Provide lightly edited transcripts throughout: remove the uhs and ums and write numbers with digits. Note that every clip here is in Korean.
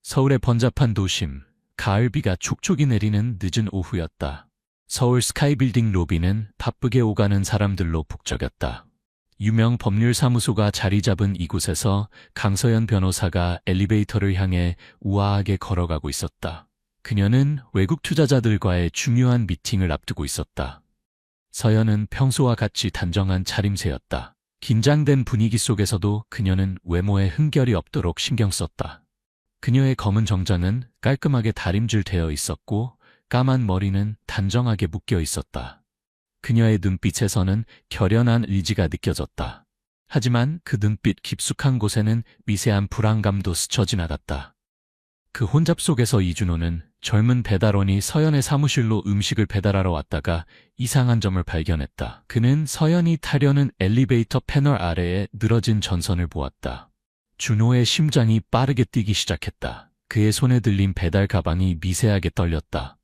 서울의 번잡한 도심, 가을비가 촉촉이 내리는 늦은 오후였다. 서울 스카이빌딩 로비는 바쁘게 오가는 사람들로 북적였다. 유명 법률사무소가 자리 잡은 이곳에서 강서연 변호사가 엘리베이터를 향해 우아하게 걸어가고 있었다. 그녀는 외국 투자자들과의 중요한 미팅을 앞두고 있었다. 서연은 평소와 같이 단정한 차림새였다. 긴장된 분위기 속에서도 그녀는 외모에 흠결이 없도록 신경 썼다. 그녀의 검은 정장은 깔끔하게 다림질되어 있었고 까만 머리는 단정하게 묶여 있었다. 그녀의 눈빛에서는 결연한 의지가 느껴졌다. 하지만 그 눈빛 깊숙한 곳에는 미세한 불안감도 스쳐 지나갔다. 그 혼잡 속에서 이준호는 젊은 배달원이 서연의 사무실로 음식을 배달하러 왔다가 이상한 점을 발견했다. 그는 서연이 타려는 엘리베이터 패널 아래에 늘어진 전선을 보았다. 준호의 심장이 빠르게 뛰기 시작했다. 그의 손에 들린 배달 가방이 미세하게 떨렸다.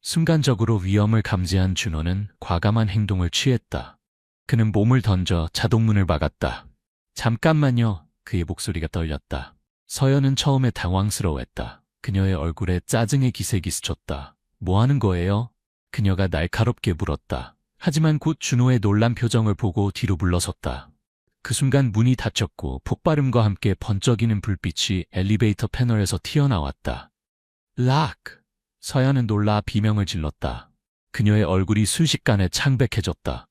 순간적으로 위험을 감지한 준호는 과감한 행동을 취했다. 그는 몸을 던져 자동문을 막았다. 잠깐만요. 그의 목소리가 떨렸다. 서연은 처음에 당황스러워했다. 그녀의 얼굴에 짜증의 기색이 스쳤다. 뭐 하는 거예요? 그녀가 날카롭게 물었다. 하지만 곧 준호의 놀란 표정을 보고 뒤로 물러섰다. 그 순간 문이 닫혔고 폭발음과 함께 번쩍이는 불빛이 엘리베이터 패널에서 튀어나왔다. 으악! 서연은 놀라 비명을 질렀다. 그녀의 얼굴이 순식간에 창백해졌다.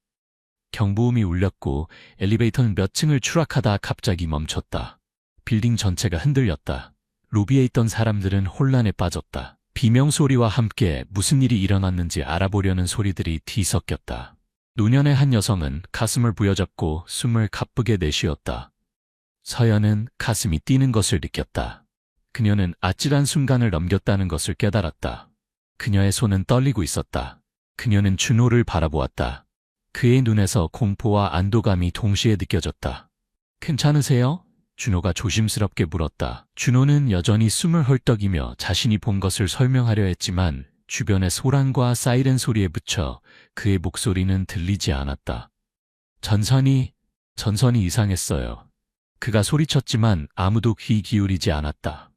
경보음이 울렸고 엘리베이터는 몇 층을 추락하다 갑자기 멈췄다. 빌딩 전체가 흔들렸다. 로비에 있던 사람들은 혼란에 빠졌다. 비명소리와 함께 무슨 일이 일어났는지 알아보려는 소리들이 뒤섞였다. 노년의 한 여성은 가슴을 부여잡고 숨을 가쁘게 내쉬었다. 서연은 가슴이 뛰는 것을 느꼈다. 그녀는 아찔한 순간을 넘겼다는 것을 깨달았다. 그녀의 손은 떨리고 있었다. 그녀는 준호를 바라보았다. 그의 눈에서 공포와 안도감이 동시에 느껴졌다. 괜찮으세요? 준호가 조심스럽게 물었다. 준호는 여전히 숨을 헐떡이며 자신이 본 것을 설명하려 했지만 주변의 소란과 사이렌 소리에 붙여 그의 목소리는 들리지 않았다. 전선이 이상했어요. 그가 소리쳤지만 아무도 귀 기울이지 않았다.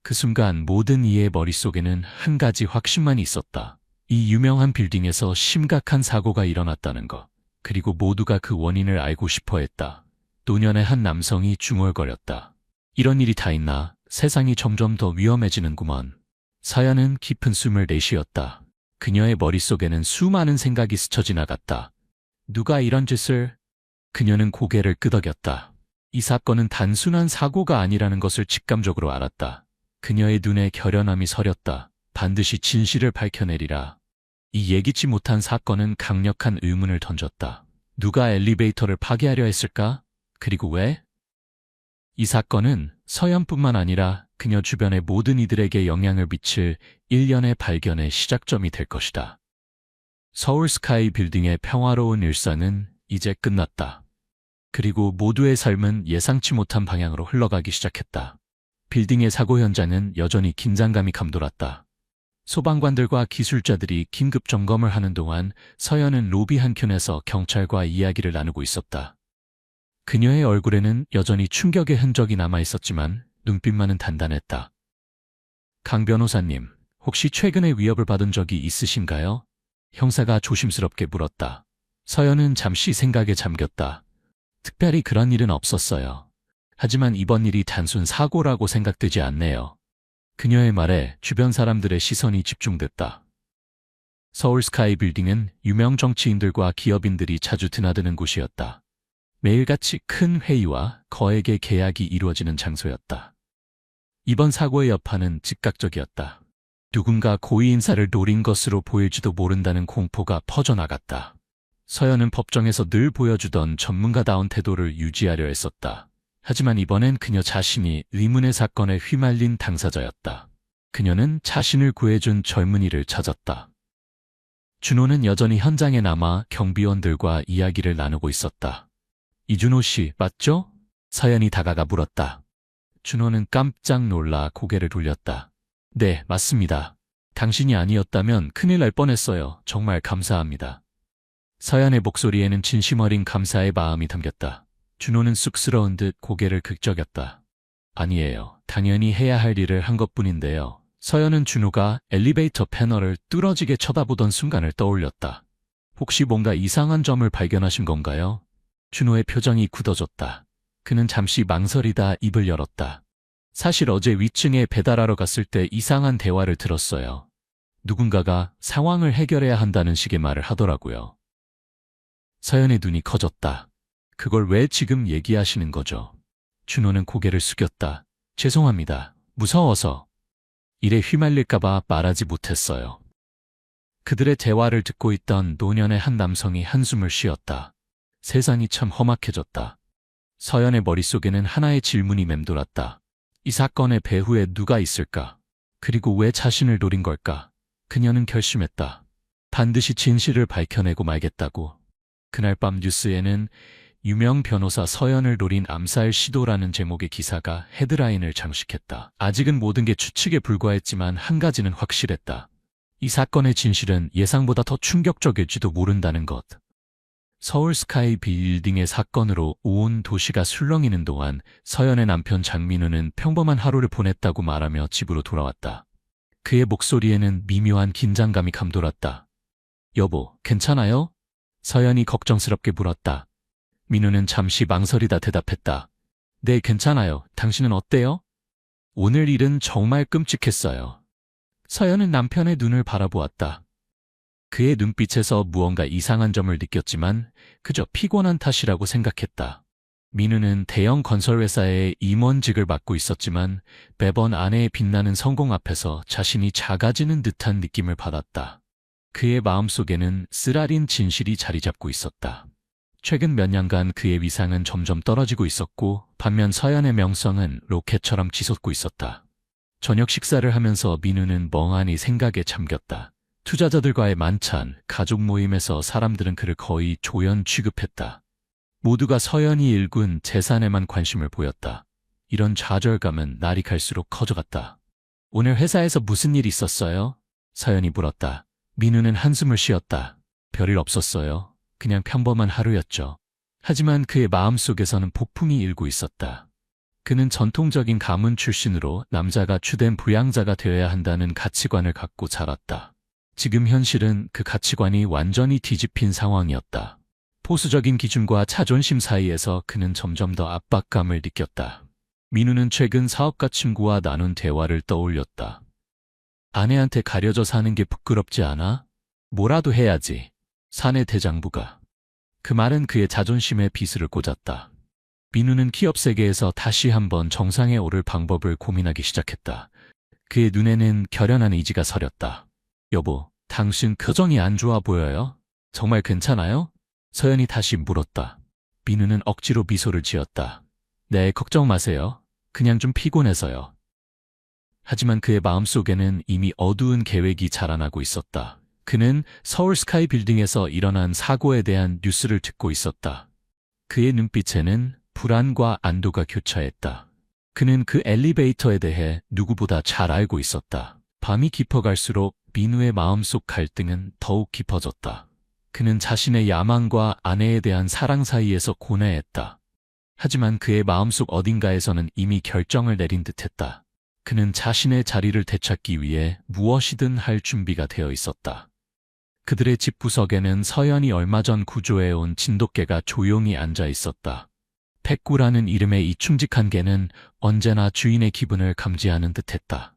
그 순간 모든 이의 머릿속에는 한 가지 확신만 있었다. 이 유명한 빌딩에서 심각한 사고가 일어났다는 것. 그리고 모두가 그 원인을 알고 싶어 했다. 노년의 한 남성이 중얼거렸다. 이런 일이 다 있나? 세상이 점점 더 위험해지는구먼. 서연은 깊은 숨을 내쉬었다. 그녀의 머릿속에는 수많은 생각이 스쳐 지나갔다. 누가 이런 짓을? 그녀는 고개를 끄덕였다. 이 사건은 단순한 사고가 아니라는 것을 직감적으로 알았다. 그녀의 눈에 결연함이 서렸다. 반드시 진실을 밝혀내리라. 이 예기치 못한 사건은 강력한 의문을 던졌다. 누가 엘리베이터를 파괴하려 했을까? 그리고 왜? 이 사건은 서연뿐만 아니라 그녀 주변의 모든 이들에게 영향을 미칠 일련의 발견의 시작점이 될 것이다. 서울 스카이 빌딩의 평화로운 일상은 이제 끝났다. 그리고 모두의 삶은 예상치 못한 방향으로 흘러가기 시작했다. 빌딩의 사고 현장은 여전히 긴장감이 감돌았다. 소방관들과 기술자들이 긴급 점검을 하는 동안 서연은 로비 한켠에서 경찰과 이야기를 나누고 있었다. 그녀의 얼굴에는 여전히 충격의 흔적이 남아 있었지만 눈빛만은 단단했다. 강 변호사님, 혹시 최근에 위협을 받은 적이 있으신가요? 형사가 조심스럽게 물었다. 서연은 잠시 생각에 잠겼다. 특별히 그런 일은 없었어요. 하지만 이번 일이 단순 사고라고 생각되지 않네요. 그녀의 말에 주변 사람들의 시선이 집중됐다. 서울 스카이 빌딩은 유명 정치인들과 기업인들이 자주 드나드는 곳이었다. 매일같이 큰 회의와 거액의 계약이 이루어지는 장소였다. 이번 사고의 여파는 즉각적이었다. 누군가 고위 인사를 노린 것으로 보일지도 모른다는 공포가 퍼져나갔다. 서연은 법정에서 늘 보여주던 전문가다운 태도를 유지하려 했었다. 하지만 이번엔 그녀 자신이 의문의 사건에 휘말린 당사자였다. 그녀는 자신을 구해준 젊은이를 찾았다. 준호는 여전히 현장에 남아 경비원들과 이야기를 나누고 있었다. 이준호 씨, 맞죠? 서연이 다가가 물었다. 준호는 깜짝 놀라 고개를 돌렸다. 네, 맞습니다. 당신이 아니었다면 큰일 날 뻔했어요. 정말 감사합니다. 서연의 목소리에는 진심 어린 감사의 마음이 담겼다. 준호는 쑥스러운 듯 고개를 긁적였다. 아니에요. 당연히 해야 할 일을 한 것뿐인데요. 서연은 준호가 엘리베이터 패널을 뚫어지게 쳐다보던 순간을 떠올렸다. 혹시 뭔가 이상한 점을 발견하신 건가요? 준호의 표정이 굳어졌다. 그는 잠시 망설이다 입을 열었다. 사실 어제 위층에 배달하러 갔을 때 이상한 대화를 들었어요. 누군가가 상황을 해결해야 한다는 식의 말을 하더라고요. 서연의 눈이 커졌다. 그걸 왜 지금 얘기하시는 거죠? 준호는 고개를 숙였다. 죄송합니다. 무서워서. 일에 휘말릴까봐 말하지 못했어요. 그들의 대화를 듣고 있던 노년의 한 남성이 한숨을 쉬었다. 세상이 참 험악해졌다. 서연의 머릿속에는 하나의 질문이 맴돌았다. 이 사건의 배후에 누가 있을까? 그리고 왜 자신을 노린 걸까? 그녀는 결심했다. 반드시 진실을 밝혀내고 말겠다고. 그날 밤 뉴스에는 유명 변호사 서연을 노린 암살 시도라는 제목의 기사가 헤드라인을 장식했다. 아직은 모든 게 추측에 불과했지만 한 가지는 확실했다. 이 사건의 진실은 예상보다 더 충격적일지도 모른다는 것. 서울 스카이 빌딩의 사건으로 온 도시가 술렁이는 동안 서연의 남편 장민우는 평범한 하루를 보냈다고 말하며 집으로 돌아왔다. 그의 목소리에는 미묘한 긴장감이 감돌았다. 여보, 괜찮아요? 서연이 걱정스럽게 물었다. 민우는 잠시 망설이다 대답했다. 네, 괜찮아요. 당신은 어때요? 오늘 일은 정말 끔찍했어요. 서연은 남편의 눈을 바라보았다. 그의 눈빛에서 무언가 이상한 점을 느꼈지만 그저 피곤한 탓이라고 생각했다. 민우는 대형 건설회사의 임원직을 맡고 있었지만 매번 아내의 빛나는 성공 앞에서 자신이 작아지는 듯한 느낌을 받았다. 그의 마음속에는 쓰라린 진실이 자리 잡고 있었다. 최근 몇 년간 그의 위상은 점점 떨어지고 있었고 반면 서연의 명성은 로켓처럼 치솟고 있었다. 저녁 식사를 하면서 민우는 멍하니 생각에 잠겼다. 투자자들과의 만찬, 가족 모임에서 사람들은 그를 거의 조연 취급했다. 모두가 서연이 일군 재산에만 관심을 보였다. 이런 좌절감은 날이 갈수록 커져갔다. 오늘 회사에서 무슨 일 있었어요? 서연이 물었다. 민우는 한숨을 쉬었다. 별일 없었어요. 그냥 평범한 하루였죠. 하지만 그의 마음속에서는 폭풍이 일고 있었다. 그는 전통적인 가문 출신으로 남자가 주된 부양자가 되어야 한다는 가치관을 갖고 자랐다. 지금 현실은 그 가치관이 완전히 뒤집힌 상황이었다. 보수적인 기준과 자존심 사이에서 그는 점점 더 압박감을 느꼈다. 민우는 최근 사업가 친구와 나눈 대화를 떠올렸다. 아내한테 가려져 사는 게 부끄럽지 않아? 뭐라도 해야지. 사내 대장부가. 그 말은 그의 자존심에 비수를 꽂았다. 민우는 기업 세계에서 다시 한번 정상에 오를 방법을 고민하기 시작했다. 그의 눈에는 결연한 의지가 서렸다. 여보, 당신 표정이 안 좋아 보여요? 정말 괜찮아요? 서연이 다시 물었다. 민우는 억지로 미소를 지었다. 네, 걱정 마세요. 그냥 좀 피곤해서요. 하지만 그의 마음속에는 이미 어두운 계획이 자라나고 있었다. 그는 서울 스카이 빌딩에서 일어난 사고에 대한 뉴스를 듣고 있었다. 그의 눈빛에는 불안과 안도가 교차했다. 그는 그 엘리베이터에 대해 누구보다 잘 알고 있었다. 밤이 깊어갈수록 민우의 마음속 갈등은 더욱 깊어졌다. 그는 자신의 야망과 아내에 대한 사랑 사이에서 고뇌했다. 하지만 그의 마음속 어딘가에서는 이미 결정을 내린 듯했다. 그는 자신의 자리를 되찾기 위해 무엇이든 할 준비가 되어 있었다. 그들의 집 구석에는 서연이 얼마 전 구조해온 진돗개가 조용히 앉아 있었다. 백구라는 이름의 이 충직한 개는 언제나 주인의 기분을 감지하는 듯했다.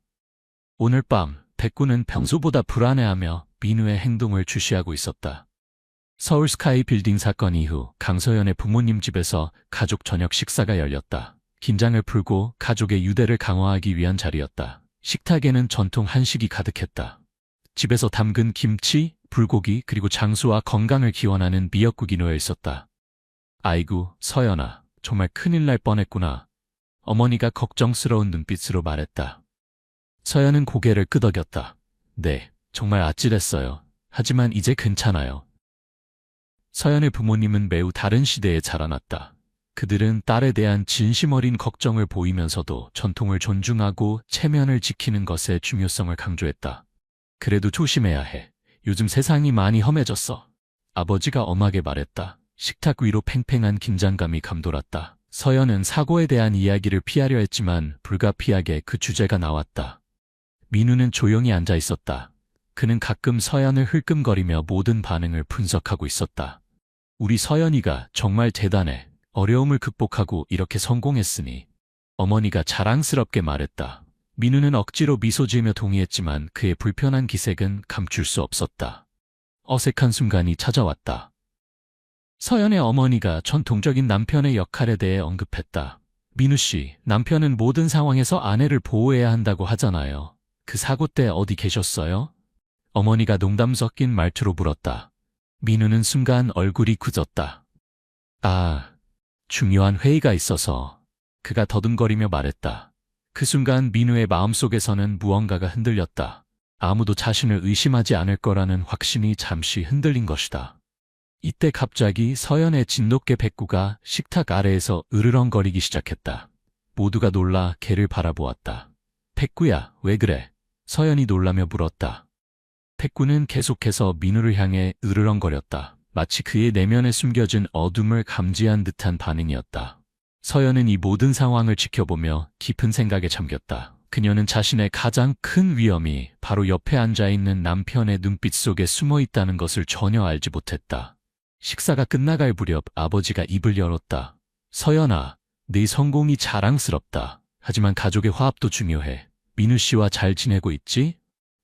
오늘 밤 백구는 평소보다 불안해하며 민우의 행동을 주시하고 있었다. 서울 스카이 빌딩 사건 이후 강서연의 부모님 집에서 가족 저녁 식사가 열렸다. 긴장을 풀고 가족의 유대를 강화하기 위한 자리였다. 식탁에는 전통 한식이 가득했다. 집에서 담근 김치, 불고기 그리고 장수와 건강을 기원하는 미역국이 놓여 있었다. 아이고, 서연아, 정말 큰일 날 뻔했구나. 어머니가 걱정스러운 눈빛으로 말했다. 서연은 고개를 끄덕였다. 네, 정말 아찔했어요. 하지만 이제 괜찮아요. 서연의 부모님은 매우 다른 시대에 자라났다. 그들은 딸에 대한 진심 어린 걱정을 보이면서도 전통을 존중하고 체면을 지키는 것의 중요성을 강조했다. 그래도 조심해야 해. 요즘 세상이 많이 험해졌어. 아버지가 엄하게 말했다. 식탁 위로 팽팽한 긴장감이 감돌았다. 서연은 사고에 대한 이야기를 피하려 했지만 불가피하게 그 주제가 나왔다. 민우는 조용히 앉아 있었다. 그는 가끔 서연을 흘끔거리며 모든 반응을 분석하고 있었다. 우리 서연이가 정말 대단해. 어려움을 극복하고 이렇게 성공했으니. 어머니가 자랑스럽게 말했다. 민우는 억지로 미소 지으며 동의했지만 그의 불편한 기색은 감출 수 없었다. 어색한 순간이 찾아왔다. 서연의 어머니가 전통적인 남편의 역할에 대해 언급했다. 민우 씨, 남편은 모든 상황에서 아내를 보호해야 한다고 하잖아요. 그 사고 때 어디 계셨어요? 어머니가 농담 섞인 말투로 물었다. 민우는 순간 얼굴이 굳었다. 중요한 회의가 있어서. 그가 더듬거리며 말했다. 그 순간 민우의 마음속에서는 무언가가 흔들렸다. 아무도 자신을 의심하지 않을 거라는 확신이 잠시 흔들린 것이다. 이때 갑자기 서연의 진돗개 백구가 식탁 아래에서 으르렁거리기 시작했다. 모두가 놀라 걔를 바라보았다. 백구야, 왜 그래? 서연이 놀라며 물었다. 백구는 계속해서 민우를 향해 으르렁거렸다. 마치 그의 내면에 숨겨진 어둠을 감지한 듯한 반응이었다. 서연은 이 모든 상황을 지켜보며 깊은 생각에 잠겼다. 그녀는 자신의 가장 큰 위험이 바로 옆에 앉아있는 남편의 눈빛 속에 숨어 있다는 것을 전혀 알지 못했다. 식사가 끝나갈 무렵 아버지가 입을 열었다. 서연아, 네 성공이 자랑스럽다. 하지만 가족의 화합도 중요해. 민우 씨와 잘 지내고 있지?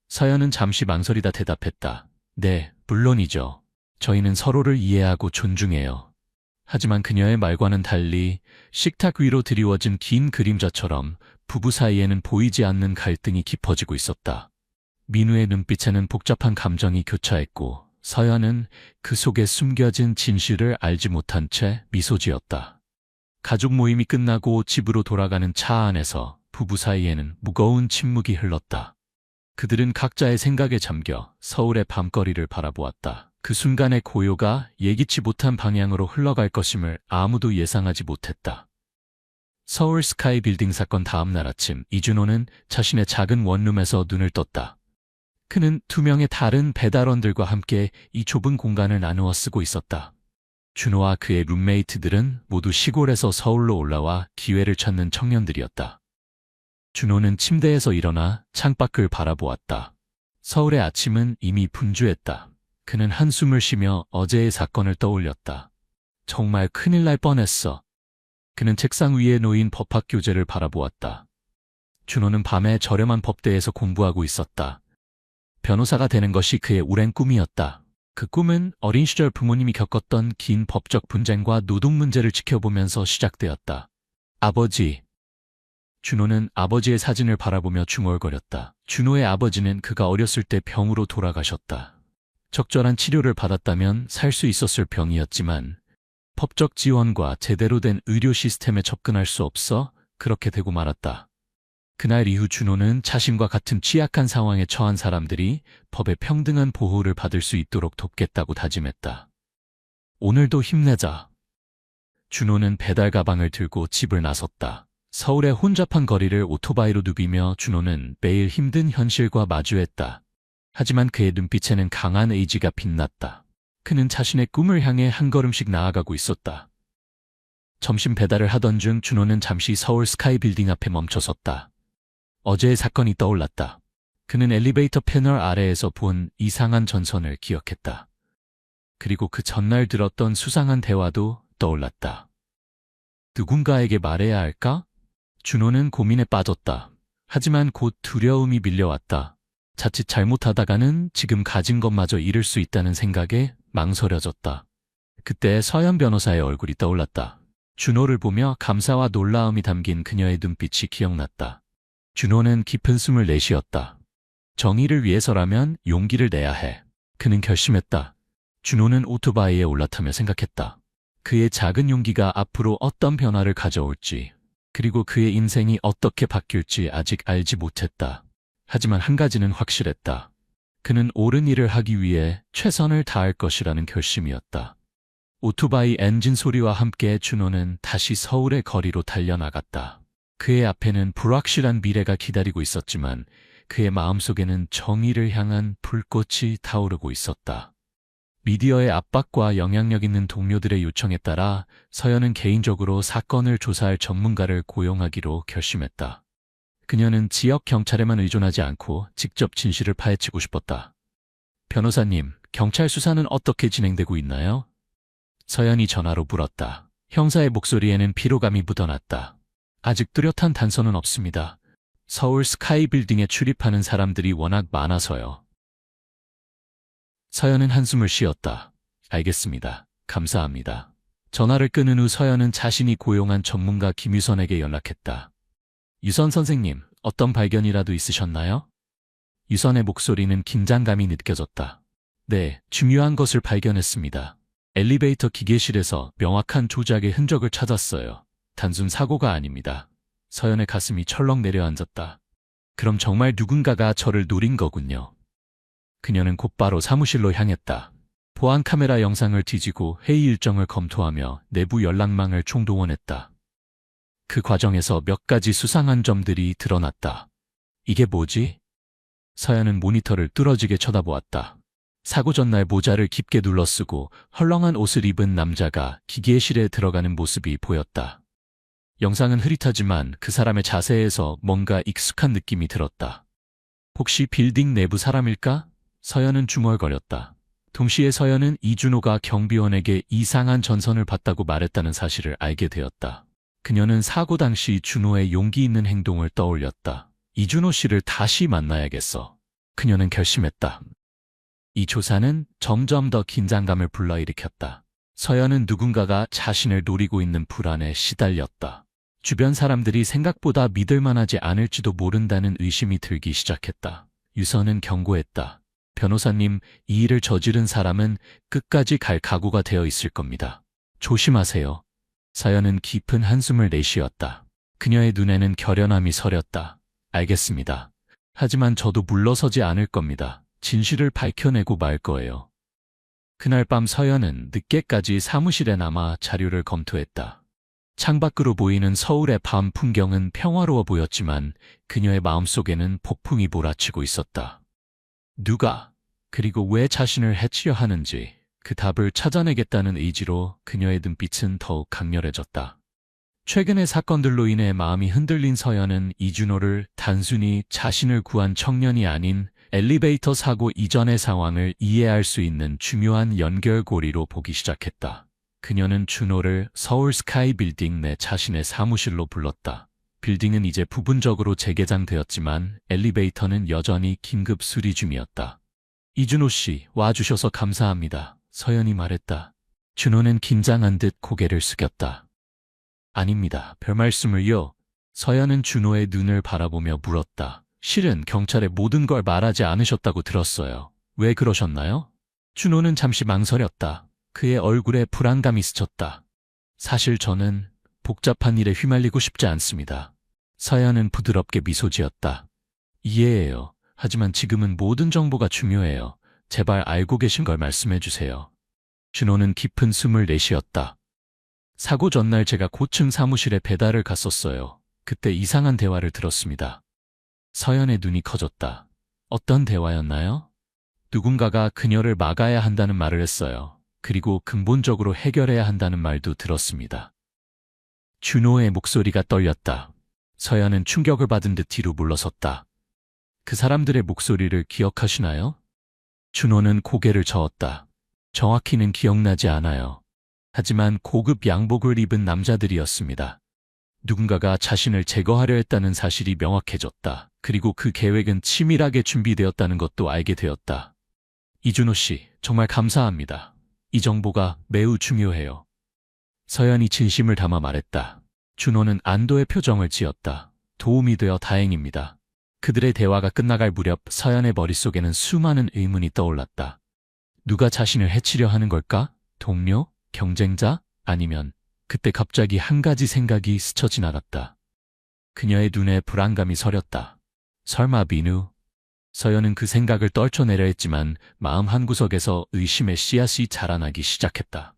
서연은 잠시 망설이다 대답했다. 네, 물론이죠. 저희는 서로를 이해하고 존중해요. 하지만 그녀의 말과는 달리 식탁 위로 드리워진 긴 그림자처럼 부부 사이에는 보이지 않는 갈등이 깊어지고 있었다. 민우의 눈빛에는 복잡한 감정이 교차했고 서연은 그 속에 숨겨진 진실을 알지 못한 채 미소 지었다. 가족 모임이 끝나고 집으로 돌아가는 차 안에서 부부 사이에는 무거운 침묵이 흘렀다. 그들은 각자의 생각에 잠겨 서울의 밤거리를 바라보았다. 그 순간의 고요가 예기치 못한 방향으로 흘러갈 것임을 아무도 예상하지 못했다. 서울 스카이 빌딩 사건 다음 날 아침, 이준호는 자신의 작은 원룸에서 눈을 떴다. 그는 두 명의 다른 배달원들과 함께 이 좁은 공간을 나누어 쓰고 있었다. 준호와 그의 룸메이트들은 모두 시골에서 서울로 올라와 기회를 찾는 청년들이었다. 준호는 침대에서 일어나 창밖을 바라보았다. 서울의 아침은 이미 분주했다. 그는 한숨을 쉬며 어제의 사건을 떠올렸다. 정말 큰일 날 뻔했어. 그는 책상 위에 놓인 법학 교재를 바라보았다. 준호는 밤에 저렴한 법대에서 공부하고 있었다. 변호사가 되는 것이 그의 오랜 꿈이었다. 그 꿈은 어린 시절 부모님이 겪었던 긴 법적 분쟁과 노동 문제를 지켜보면서 시작되었다. 아버지. 준호는 아버지의 사진을 바라보며 중얼거렸다. 준호의 아버지는 그가 어렸을 때 병으로 돌아가셨다. 적절한 치료를 받았다면 살 수 있었을 병이었지만 법적 지원과 제대로 된 의료 시스템에 접근할 수 없어 그렇게 되고 말았다. 그날 이후 준호는 자신과 같은 취약한 상황에 처한 사람들이 법의 평등한 보호를 받을 수 있도록 돕겠다고 다짐했다. 오늘도 힘내자. 준호는 배달 가방을 들고 집을 나섰다. 서울의 혼잡한 거리를 오토바이로 누비며 준호는 매일 힘든 현실과 마주했다. 하지만 그의 눈빛에는 강한 의지가 빛났다. 그는 자신의 꿈을 향해 한 걸음씩 나아가고 있었다. 점심 배달을 하던 중 준호는 잠시 서울 스카이 빌딩 앞에 멈춰섰다. 어제의 사건이 떠올랐다. 그는 엘리베이터 패널 아래에서 본 이상한 전선을 기억했다. 그리고 그 전날 들었던 수상한 대화도 떠올랐다. 누군가에게 말해야 할까? 준호는 고민에 빠졌다. 하지만 곧 두려움이 밀려왔다. 자칫 잘못하다가는 지금 가진 것마저 잃을 수 있다는 생각에 망설여졌다. 그때 서연 변호사의 얼굴이 떠올랐다. 준호를 보며 감사와 놀라움이 담긴 그녀의 눈빛이 기억났다. 준호는 깊은 숨을 내쉬었다. 정의를 위해서라면 용기를 내야 해. 그는 결심했다. 준호는 오토바이에 올라타며 생각했다. 그의 작은 용기가 앞으로 어떤 변화를 가져올지, 그리고 그의 인생이 어떻게 바뀔지 아직 알지 못했다. 하지만 한 가지는 확실했다. 그는 옳은 일을 하기 위해 최선을 다할 것이라는 결심이었다. 오토바이 엔진 소리와 함께 준호는 다시 서울의 거리로 달려나갔다. 그의 앞에는 불확실한 미래가 기다리고 있었지만 그의 마음속에는 정의를 향한 불꽃이 타오르고 있었다. 미디어의 압박과 영향력 있는 동료들의 요청에 따라 서연은 개인적으로 사건을 조사할 전문가를 고용하기로 결심했다. 그녀는 지역 경찰에만 의존하지 않고 직접 진실을 파헤치고 싶었다. 변호사님, 경찰 수사는 어떻게 진행되고 있나요? 서연이 전화로 물었다. 형사의 목소리에는 피로감이 묻어났다. 아직 뚜렷한 단서는 없습니다. 서울 스카이 빌딩에 출입하는 사람들이 워낙 많아서요. 서연은 한숨을 쉬었다. 알겠습니다. 감사합니다. 전화를 끊은 후 서연은 자신이 고용한 전문가 김유선에게 연락했다. 유선 선생님, 어떤 발견이라도 있으셨나요? 유선의 목소리는 긴장감이 느껴졌다. 네, 중요한 것을 발견했습니다. 엘리베이터 기계실에서 명확한 조작의 흔적을 찾았어요. 단순 사고가 아닙니다. 서연의 가슴이 철렁 내려앉았다. 그럼 정말 누군가가 저를 노린 거군요. 그녀는 곧바로 사무실로 향했다. 보안 카메라 영상을 뒤지고 회의 일정을 검토하며 내부 연락망을 총동원했다. 그 과정에서 몇 가지 수상한 점들이 드러났다. 이게 뭐지? 서연은 모니터를 뚫어지게 쳐다보았다. 사고 전날 모자를 깊게 눌러쓰고 헐렁한 옷을 입은 남자가 기계실에 들어가는 모습이 보였다. 영상은 흐릿하지만 그 사람의 자세에서 뭔가 익숙한 느낌이 들었다. 혹시 빌딩 내부 사람일까? 서연은 중얼거렸다. 동시에 서연은 이준호가 경비원에게 이상한 전선을 봤다고 말했다는 사실을 알게 되었다. 그녀는 사고 당시 준호의 용기 있는 행동을 떠올렸다. 이준호 씨를 다시 만나야겠어. 그녀는 결심했다. 이 조사는 점점 더 긴장감을 불러일으켰다. 서연은 누군가가 자신을 노리고 있는 불안에 시달렸다. 주변 사람들이 생각보다 믿을만하지 않을지도 모른다는 의심이 들기 시작했다. 유선은 경고했다. 변호사님, 이 일을 저지른 사람은 끝까지 갈 각오가 되어 있을 겁니다. 조심하세요. 서연은 깊은 한숨을 내쉬었다. 그녀의 눈에는 결연함이 서렸다. 알겠습니다. 하지만 저도 물러서지 않을 겁니다. 진실을 밝혀내고 말 거예요. 그날 밤 서연은 늦게까지 사무실에 남아 자료를 검토했다. 창밖으로 보이는 서울의 밤 풍경은 평화로워 보였지만 그녀의 마음속에는 폭풍이 몰아치고 있었다. 누가, 그리고 왜 자신을 해치려 하는지 그 답을 찾아내겠다는 의지로 그녀의 눈빛은 더욱 강렬해졌다. 최근의 사건들로 인해 마음이 흔들린 서연은 이준호를 단순히 자신을 구한 청년이 아닌 엘리베이터 사고 이전의 상황을 이해할 수 있는 중요한 연결고리로 보기 시작했다. 그녀는 준호를 서울 스카이 빌딩 내 자신의 사무실로 불렀다. 빌딩은 이제 부분적으로 재개장되었지만 엘리베이터는 여전히 긴급 수리 중이었다. 이준호 씨, 와주셔서 감사합니다. 서연이 말했다. 준호는 긴장한 듯 고개를 숙였다. 아닙니다. 별 말씀을요. 서연은 준호의 눈을 바라보며 물었다. 실은 경찰에 모든 걸 말하지 않으셨다고 들었어요. 왜 그러셨나요? 준호는 잠시 망설였다. 그의 얼굴에 불안감이 스쳤다. 사실 저는 복잡한 일에 휘말리고 싶지 않습니다. 서연은 부드럽게 미소 지었다. 이해해요. 하지만 지금은 모든 정보가 중요해요. 제발 알고 계신 걸 말씀해 주세요. 준호는 깊은 숨을 내쉬었다. 사고 전날 제가 고층 사무실에 배달을 갔었어요. 그때 이상한 대화를 들었습니다. 서연의 눈이 커졌다. 어떤 대화였나요? 누군가가 그녀를 막아야 한다는 말을 했어요. 그리고 근본적으로 해결해야 한다는 말도 들었습니다. 준호의 목소리가 떨렸다. 서연은 충격을 받은 듯 뒤로 물러섰다. 그 사람들의 목소리를 기억하시나요? 준호는 고개를 저었다. 정확히는 기억나지 않아요. 하지만 고급 양복을 입은 남자들이었습니다. 누군가가 자신을 제거하려 했다는 사실이 명확해졌다. 그리고 그 계획은 치밀하게 준비되었다는 것도 알게 되었다. 이준호 씨, 정말 감사합니다. 이 정보가 매우 중요해요. 서연이 진심을 담아 말했다. 준호는 안도의 표정을 지었다. 도움이 되어 다행입니다. 그들의 대화가 끝나갈 무렵 서연의 머릿속에는 수많은 의문이 떠올랐다. 누가 자신을 해치려 하는 걸까? 동료? 경쟁자? 아니면 그때 갑자기 한 가지 생각이 스쳐 지나갔다. 그녀의 눈에 불안감이 서렸다. 설마 민우? 서연은 그 생각을 떨쳐내려 했지만 마음 한구석에서 의심의 씨앗이 자라나기 시작했다.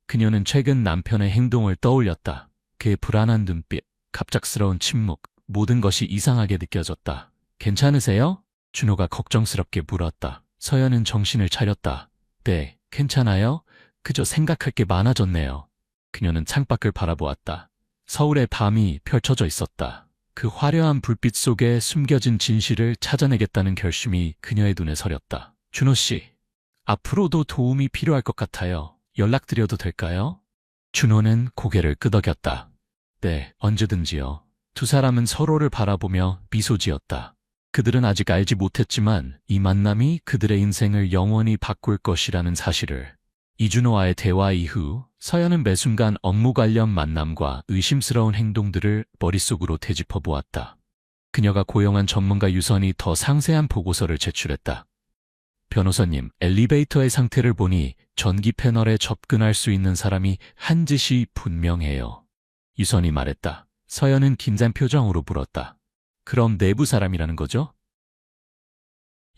그녀는 최근 남편의 행동을 떠올렸다. 그의 불안한 눈빛, 갑작스러운 침묵, 모든 것이 이상하게 느껴졌다. 괜찮으세요? 준호가 걱정스럽게 물었다. 서연은 정신을 차렸다. 네, 괜찮아요? 그저 생각할 게 많아졌네요. 그녀는 창밖을 바라보았다. 서울의 밤이 펼쳐져 있었다. 그 화려한 불빛 속에 숨겨진 진실을 찾아내겠다는 결심이 그녀의 눈에 서렸다. 준호 씨, 앞으로도 도움이 필요할 것 같아요. 연락드려도 될까요? 준호는 고개를 끄덕였다. 네, 언제든지요. 두 사람은 서로를 바라보며 미소 지었다. 그들은 아직 알지 못했지만 이 만남이 그들의 인생을 영원히 바꿀 것이라는 사실을. 이준호와의 대화 이후 서연은 매 순간 업무 관련 만남과 의심스러운 행동들을 머릿속으로 되짚어 보았다. 그녀가 고용한 전문가 유선이 더 상세한 보고서를 제출했다. 변호사님, 엘리베이터의 상태를 보니 전기 패널에 접근할 수 있는 사람이 한짓이 분명해요. 유선이 말했다. 서연은 긴장 표정으로 물었다. 그럼 내부 사람이라는 거죠?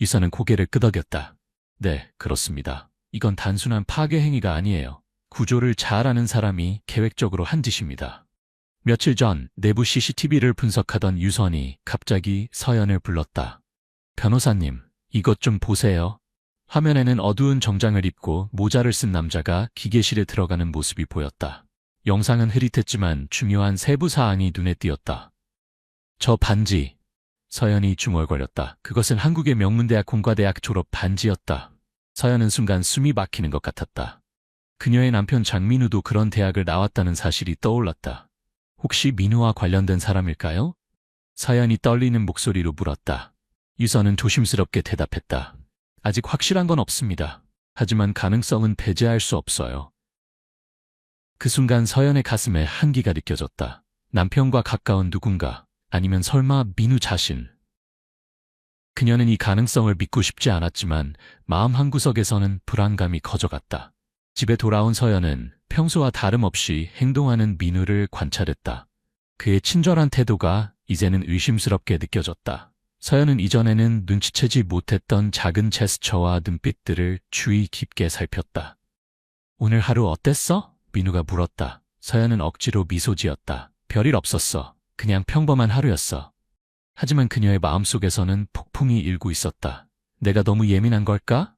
유선은 고개를 끄덕였다. 네, 그렇습니다. 이건 단순한 파괴 행위가 아니에요. 구조를 잘 아는 사람이 계획적으로 한 짓입니다. 며칠 전 내부 CCTV를 분석하던 유선이 갑자기 서연을 불렀다. 변호사님, 이것 좀 보세요. 화면에는 어두운 정장을 입고 모자를 쓴 남자가 기계실에 들어가는 모습이 보였다. 영상은 흐릿했지만 중요한 세부 사항이 눈에 띄었다. 저 반지. 서연이 중얼거렸다. 그것은 한국의 명문대학 공과대학 졸업 반지였다. 서연은 순간 숨이 막히는 것 같았다. 그녀의 남편 장민우도 그런 대학을 나왔다는 사실이 떠올랐다. 혹시 민우와 관련된 사람일까요? 서연이 떨리는 목소리로 물었다. 유선은 조심스럽게 대답했다. 아직 확실한 건 없습니다. 하지만 가능성은 배제할 수 없어요. 그 순간 서연의 가슴에 한기가 느껴졌다. 남편과 가까운 누군가, 아니면 설마 민우 자신. 그녀는 이 가능성을 믿고 싶지 않았지만 마음 한구석에서는 불안감이 커져갔다. 집에 돌아온 서연은 평소와 다름없이 행동하는 민우를 관찰했다. 그의 친절한 태도가 이제는 의심스럽게 느껴졌다. 서연은 이전에는 눈치채지 못했던 작은 제스처와 눈빛들을 주의 깊게 살폈다. 오늘 하루 어땠어? 민우가 물었다. 서연은 억지로 미소 지었다. 별일 없었어. 그냥 평범한 하루였어. 하지만 그녀의 마음속에서는 폭풍이 일고 있었다. 내가 너무 예민한 걸까?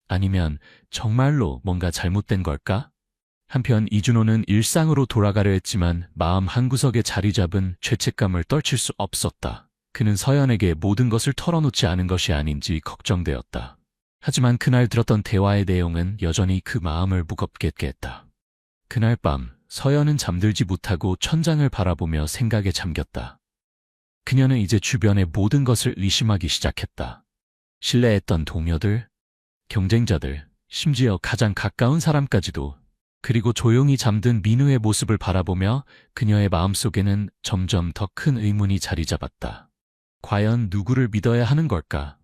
아니면 정말로 뭔가 잘못된 걸까? 한편 이준호는 일상으로 돌아가려 했지만 마음 한구석에 자리 잡은 죄책감을 떨칠 수 없었다. 그는 서연에게 모든 것을 털어놓지 않은 것이 아닌지 걱정되었다. 하지만 그날 들었던 대화의 내용은 여전히 그 마음을 무겁게 했다. 그날 밤 서연은 잠들지 못하고 천장을 바라보며 생각에 잠겼다. 그녀는 이제 주변의 모든 것을 의심하기 시작했다. 신뢰했던 동료들, 경쟁자들, 심지어 가장 가까운 사람까지도. 그리고 조용히 잠든 민우의 모습을 바라보며 그녀의 마음속에는 점점 더 큰 의문이 자리 잡았다. 과연 누구를 믿어야 하는 걸까?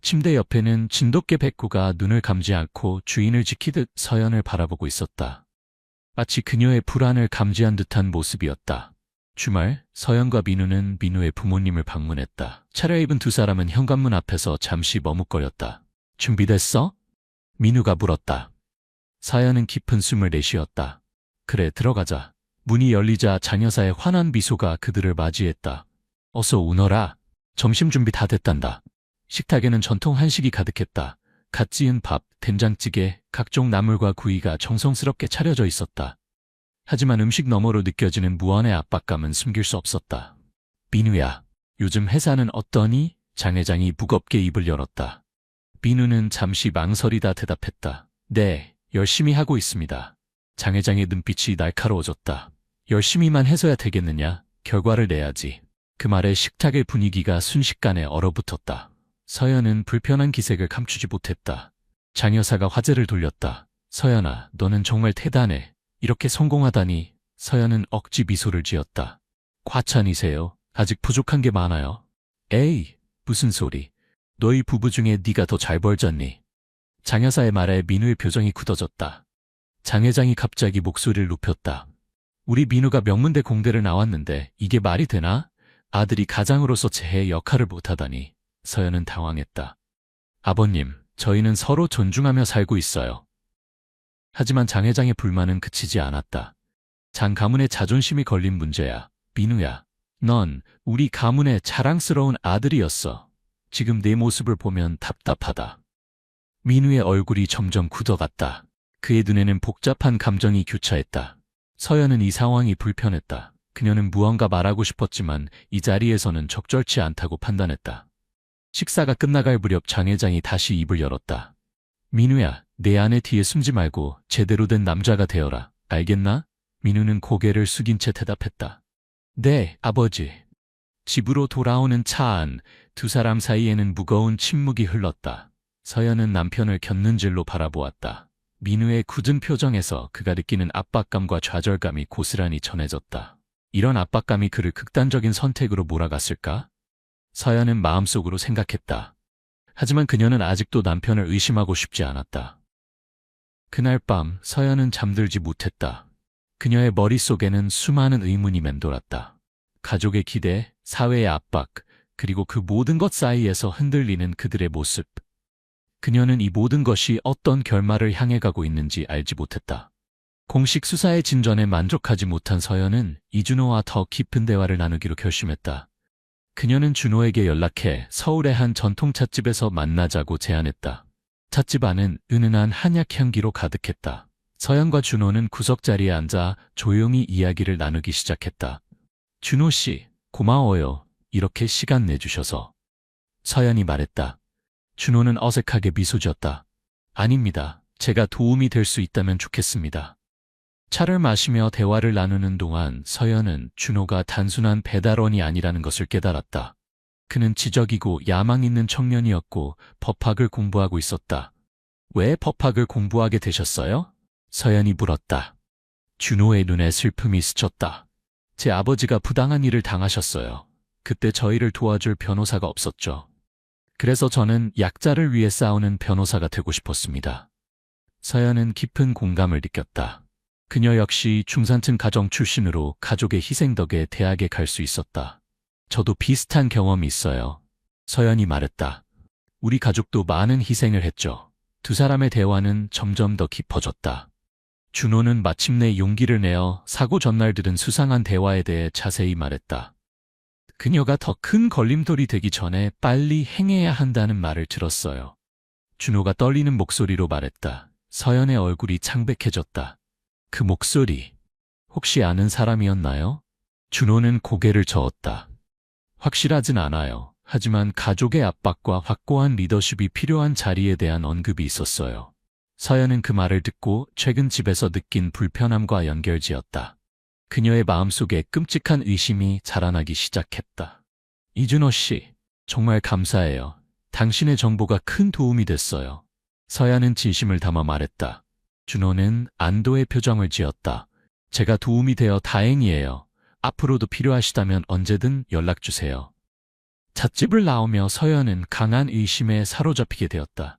침대 옆에는 진돗개 백구가 눈을 감지 않고 주인을 지키듯 서연을 바라보고 있었다. 마치 그녀의 불안을 감지한 듯한 모습이었다. 주말, 서연과 민우는 민우의 부모님을 방문했다. 차려입은 두 사람은 현관문 앞에서 잠시 머뭇거렸다. 준비됐어? 민우가 물었다. 서연은 깊은 숨을 내쉬었다. 그래, 들어가자. 문이 열리자 장여사의 환한 미소가 그들을 맞이했다. 어서 오너라. 점심 준비 다 됐단다. 식탁에는 전통 한식이 가득했다. 갓 지은 밥, 된장찌개, 각종 나물과 구이가 정성스럽게 차려져 있었다. 하지만 음식 너머로 느껴지는 무한의 압박감은 숨길 수 없었다. 민우야, 요즘 회사는 어떠니? 장 회장이 무겁게 입을 열었다. 민우는 잠시 망설이다 대답했다. 네, 열심히 하고 있습니다. 장 회장의 눈빛이 날카로워졌다. 열심히만 해서야 되겠느냐? 결과를 내야지. 그 말에 식탁의 분위기가 순식간에 얼어붙었다. 서연은 불편한 기색을 감추지 못했다. 장 여사가 화제를 돌렸다. 서연아, 너는 정말 대단해. 이렇게 성공하다니. 서연은 억지 미소를 지었다. 과찬이세요. 아직 부족한 게 많아요. 에이, 무슨 소리. 너희 부부 중에 네가 더 잘 벌잖니. 장 여사의 말에 민우의 표정이 굳어졌다. 장 회장이 갑자기 목소리를 높였다. 우리 민우가 명문대 공대를 나왔는데 이게 말이 되나? 아들이 가장으로서 제 역할을 못하다니. 서연은 당황했다. 아버님, 저희는 서로 존중하며 살고 있어요. 하지만 장 회장의 불만은 그치지 않았다. 장 가문의 자존심이 걸린 문제야. 민우야, 넌 우리 가문의 자랑스러운 아들이었어. 지금 내 모습을 보면 답답하다. 민우의 얼굴이 점점 굳어갔다. 그의 눈에는 복잡한 감정이 교차했다. 서연은 이 상황이 불편했다. 그녀는 무언가 말하고 싶었지만 이 자리에서는 적절치 않다고 판단했다. 식사가 끝나갈 무렵 장 회장이 다시 입을 열었다. 민우야, 내 아내 뒤에 숨지 말고 제대로 된 남자가 되어라. 알겠나? 민우는 고개를 숙인 채 대답했다. 네, 아버지. 집으로 돌아오는 차 안, 두 사람 사이에는 무거운 침묵이 흘렀다. 서연은 남편을 곁눈질로 바라보았다. 민우의 굳은 표정에서 그가 느끼는 압박감과 좌절감이 고스란히 전해졌다. 이런 압박감이 그를 극단적인 선택으로 몰아갔을까? 서연은 마음속으로 생각했다. 하지만 그녀는 아직도 남편을 의심하고 싶지 않았다. 그날 밤 서연은 잠들지 못했다. 그녀의 머릿속에는 수많은 의문이 맴돌았다. 가족의 기대, 사회의 압박, 그리고 그 모든 것 사이에서 흔들리는 그들의 모습. 그녀는 이 모든 것이 어떤 결말을 향해 가고 있는지 알지 못했다. 공식 수사의 진전에 만족하지 못한 서연은 이준호와 더 깊은 대화를 나누기로 결심했다. 그녀는 준호에게 연락해 서울의 한 전통 찻집에서 만나자고 제안했다. 찻집 안은 은은한 한약 향기로 가득했다. 서연과 준호는 구석자리에 앉아 조용히 이야기를 나누기 시작했다. 준호 씨, 고마워요. 이렇게 시간 내주셔서. 서연이 말했다. 준호는 어색하게 미소 지었다. 아닙니다. 제가 도움이 될 수 있다면 좋겠습니다. 차를 마시며 대화를 나누는 동안 서연은 준호가 단순한 배달원이 아니라는 것을 깨달았다. 그는 지적이고 야망 있는 청년이었고 법학을 공부하고 있었다. 왜 법학을 공부하게 되셨어요? 서연이 물었다. 준호의 눈에 슬픔이 스쳤다. 제 아버지가 부당한 일을 당하셨어요. 그때 저희를 도와줄 변호사가 없었죠. 그래서 저는 약자를 위해 싸우는 변호사가 되고 싶었습니다. 서연은 깊은 공감을 느꼈다. 그녀 역시 중산층 가정 출신으로 가족의 희생 덕에 대학에 갈 수 있었다. 저도 비슷한 경험이 있어요. 서연이 말했다. 우리 가족도 많은 희생을 했죠. 두 사람의 대화는 점점 더 깊어졌다. 준호는 마침내 용기를 내어 사고 전날 들은 수상한 대화에 대해 자세히 말했다. 그녀가 더 큰 걸림돌이 되기 전에 빨리 행해야 한다는 말을 들었어요. 준호가 떨리는 목소리로 말했다. 서연의 얼굴이 창백해졌다. 그 목소리, 혹시 아는 사람이었나요? 준호는 고개를 저었다. 확실하진 않아요. 하지만 가족의 압박과 확고한 리더십이 필요한 자리에 대한 언급이 있었어요. 서연은 그 말을 듣고 최근 집에서 느낀 불편함과 연결지었다. 그녀의 마음속에 끔찍한 의심이 자라나기 시작했다. 이준호 씨, 정말 감사해요. 당신의 정보가 큰 도움이 됐어요. 서연은 진심을 담아 말했다. 준호는 안도의 표정을 지었다. 제가 도움이 되어 다행이에요. 앞으로도 필요하시다면 언제든 연락주세요. 찻집을 나오며 서연은 강한 의심에 사로잡히게 되었다.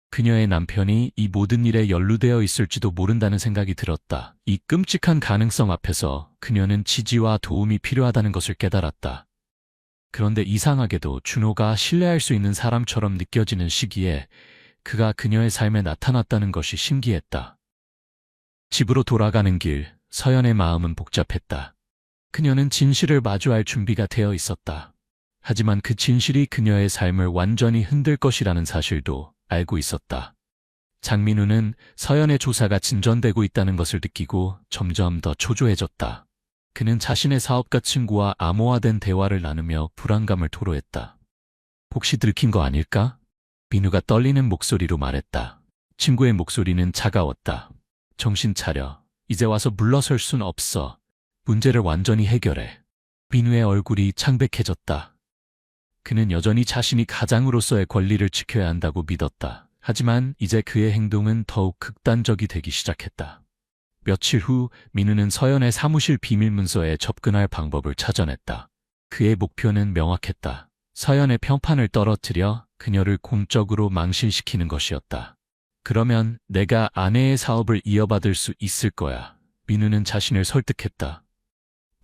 그녀의 남편이 이 모든 일에 연루되어 있을지도 모른다는 생각이 들었다. 이 끔찍한 가능성 앞에서 그녀는 지지와 도움이 필요하다는 것을 깨달았다. 그런데 이상하게도 준호가 신뢰할 수 있는 사람처럼 느껴지는 시기에 그가 그녀의 삶에 나타났다는 것이 신기했다. 집으로 돌아가는 길, 서연의 마음은 복잡했다. 그녀는 진실을 마주할 준비가 되어 있었다. 하지만 그 진실이 그녀의 삶을 완전히 흔들 것이라는 사실도 알고 있었다. 장민우는 서연의 조사가 진전되고 있다는 것을 느끼고 점점 더 초조해졌다. 그는 자신의 사업가 친구와 암호화된 대화를 나누며 불안감을 토로했다. 혹시 들킨 거 아닐까? 민우가 떨리는 목소리로 말했다. 친구의 목소리는 차가웠다. 정신 차려. 이제 와서 물러설 순 없어. 문제를 완전히 해결해. 민우의 얼굴이 창백해졌다. 그는 여전히 자신이 가장으로서의 권리를 지켜야 한다고 믿었다. 하지만 이제 그의 행동은 더욱 극단적이 되기 시작했다. 며칠 후 민우는 서연의 사무실 비밀문서에 접근할 방법을 찾아냈다. 그의 목표는 명확했다. 서연의 평판을 떨어뜨려 그녀를 공적으로 망신시키는 것이었다. 그러면 내가 아내의 사업을 이어받을 수 있을 거야. 민우는 자신을 설득했다.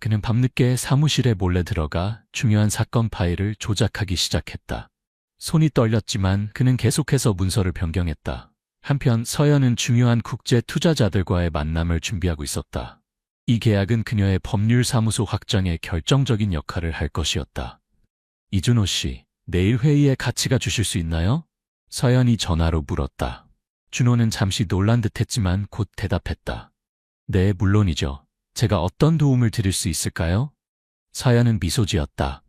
그는 밤늦게 사무실에 몰래 들어가 중요한 사건 파일을 조작하기 시작했다. 손이 떨렸지만 그는 계속해서 문서를 변경했다. 한편 서연은 중요한 국제 투자자들과의 만남을 준비하고 있었다. 이 계약은 그녀의 법률사무소 확장에 결정적인 역할을 할 것이었다. 이준호 씨, 내일 회의에 같이 가주실 수 있나요? 서연이 전화로 물었다. 준호는 잠시 놀란 듯했지만 곧 대답했다. 네, 물론이죠. 제가 어떤 도움을 드릴 수 있을까요? 서연은 미소 지었다.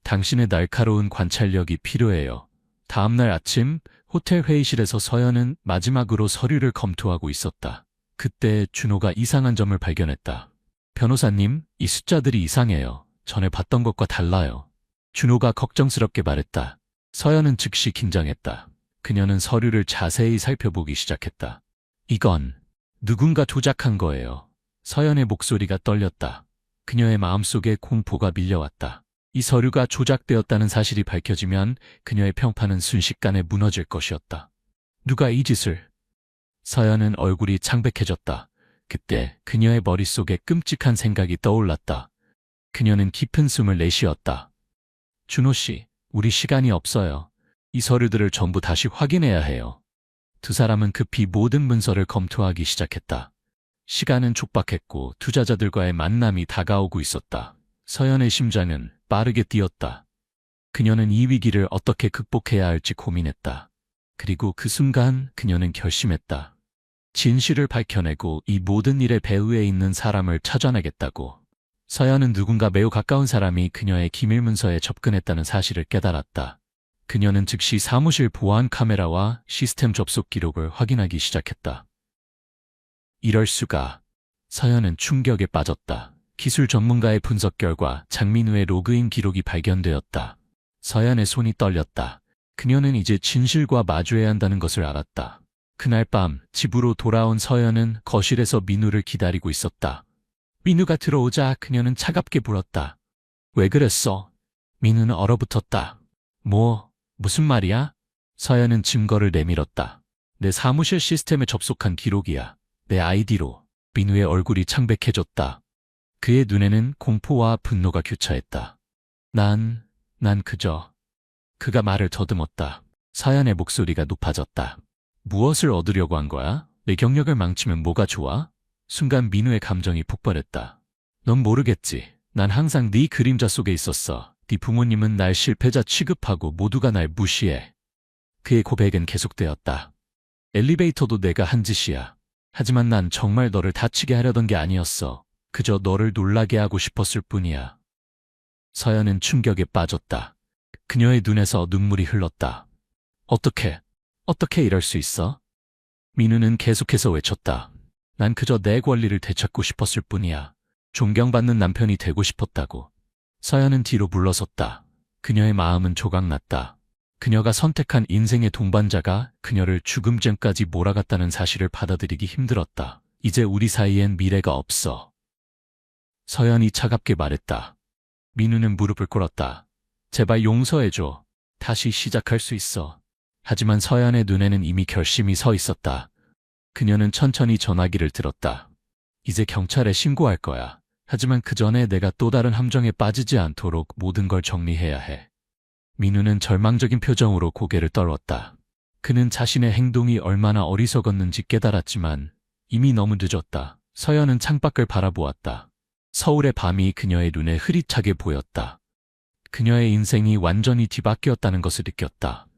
당신의 날카로운 관찰력이 필요해요. 다음날 아침 호텔 회의실에서 서연은 마지막으로 서류를 검토하고 있었다. 그때 준호가 이상한 점을 발견했다. 변호사님, 이 숫자들이 이상해요. 전에 봤던 것과 달라요. 준호가 걱정스럽게 말했다. 서연은 즉시 긴장했다. 그녀는 서류를 자세히 살펴보기 시작했다. 이건 누군가 조작한 거예요. 서연의 목소리가 떨렸다. 그녀의 마음속에 공포가 밀려왔다. 이 서류가 조작되었다는 사실이 밝혀지면 그녀의 평판은 순식간에 무너질 것이었다. 누가 이 짓을? 서연은 얼굴이 창백해졌다. 그때 그녀의 머릿속에 끔찍한 생각이 떠올랐다. 그녀는 깊은 숨을 내쉬었다. 준호 씨, 우리 시간이 없어요. 이 서류들을 전부 다시 확인해야 해요. 두 사람은 급히 모든 문서를 검토하기 시작했다. 시간은 촉박했고 투자자들과의 만남이 다가오고 있었다. 서연의 심장은 빠르게 뛰었다. 그녀는 이 위기를 어떻게 극복해야 할지 고민했다. 그리고 그 순간 그녀는 결심했다. 진실을 밝혀내고 이 모든 일의 배후에 있는 사람을 찾아내겠다고. 서연은 누군가 매우 가까운 사람이 그녀의 기밀 문서에 접근했다는 사실을 깨달았다. 그녀는 즉시 사무실 보안 카메라와 시스템 접속 기록을 확인하기 시작했다. 이럴 수가. 서연은 충격에 빠졌다. 기술 전문가의 분석 결과 장민우의 로그인 기록이 발견되었다. 서연의 손이 떨렸다. 그녀는 이제 진실과 마주해야 한다는 것을 알았다. 그날 밤 집으로 돌아온 서연은 거실에서 민우를 기다리고 있었다. 민우가 들어오자 그녀는 차갑게 물었다. 왜 그랬어? 민우는 얼어붙었다. 무슨 말이야? 서연은 증거를 내밀었다. 내 사무실 시스템에 접속한 기록이야. 내 아이디로. 민우의 얼굴이 창백해졌다. 그의 눈에는 공포와 분노가 교차했다. 난 그저. 그가 말을 더듬었다. 서연의 목소리가 높아졌다. 무엇을 얻으려고 한 거야? 내 경력을 망치면 뭐가 좋아? 순간 민우의 감정이 폭발했다. 넌 모르겠지. 난 항상 네 그림자 속에 있었어. 네 부모님은 날 실패자 취급하고 모두가 날 무시해. 그의 고백은 계속되었다. 엘리베이터도 내가 한 짓이야. 하지만 난 정말 너를 다치게 하려던 게 아니었어. 그저 너를 놀라게 하고 싶었을 뿐이야. 서연은 충격에 빠졌다. 그녀의 눈에서 눈물이 흘렀다. 어떻게 이럴 수 있어? 민우는 계속해서 외쳤다. 난 그저 내 권리를 되찾고 싶었을 뿐이야. 존경받는 남편이 되고 싶었다고. 서연은 뒤로 물러섰다. 그녀의 마음은 조각났다. 그녀가 선택한 인생의 동반자가 그녀를 죽음전까지 몰아갔다는 사실을 받아들이기 힘들었다. 이제 우리 사이엔 미래가 없어. 서연이 차갑게 말했다. 민우는 무릎을 꿇었다. 제발 용서해줘. 다시 시작할 수 있어. 하지만 서연의 눈에는 이미 결심이 서 있었다. 그녀는 천천히 전화기를 들었다. 이제 경찰에 신고할 거야. 하지만 그 전에 내가 또 다른 함정에 빠지지 않도록 모든 걸 정리해야 해. 민우는 절망적인 표정으로 고개를 떨웠다. 그는 자신의 행동이 얼마나 어리석었는지 깨달았지만 이미 너무 늦었다. 서연은 창밖을 바라보았다. 서울의 밤이 그녀의 눈에 흐릿하게 보였다. 그녀의 인생이 완전히 뒤바뀌었다는 것을 느꼈다.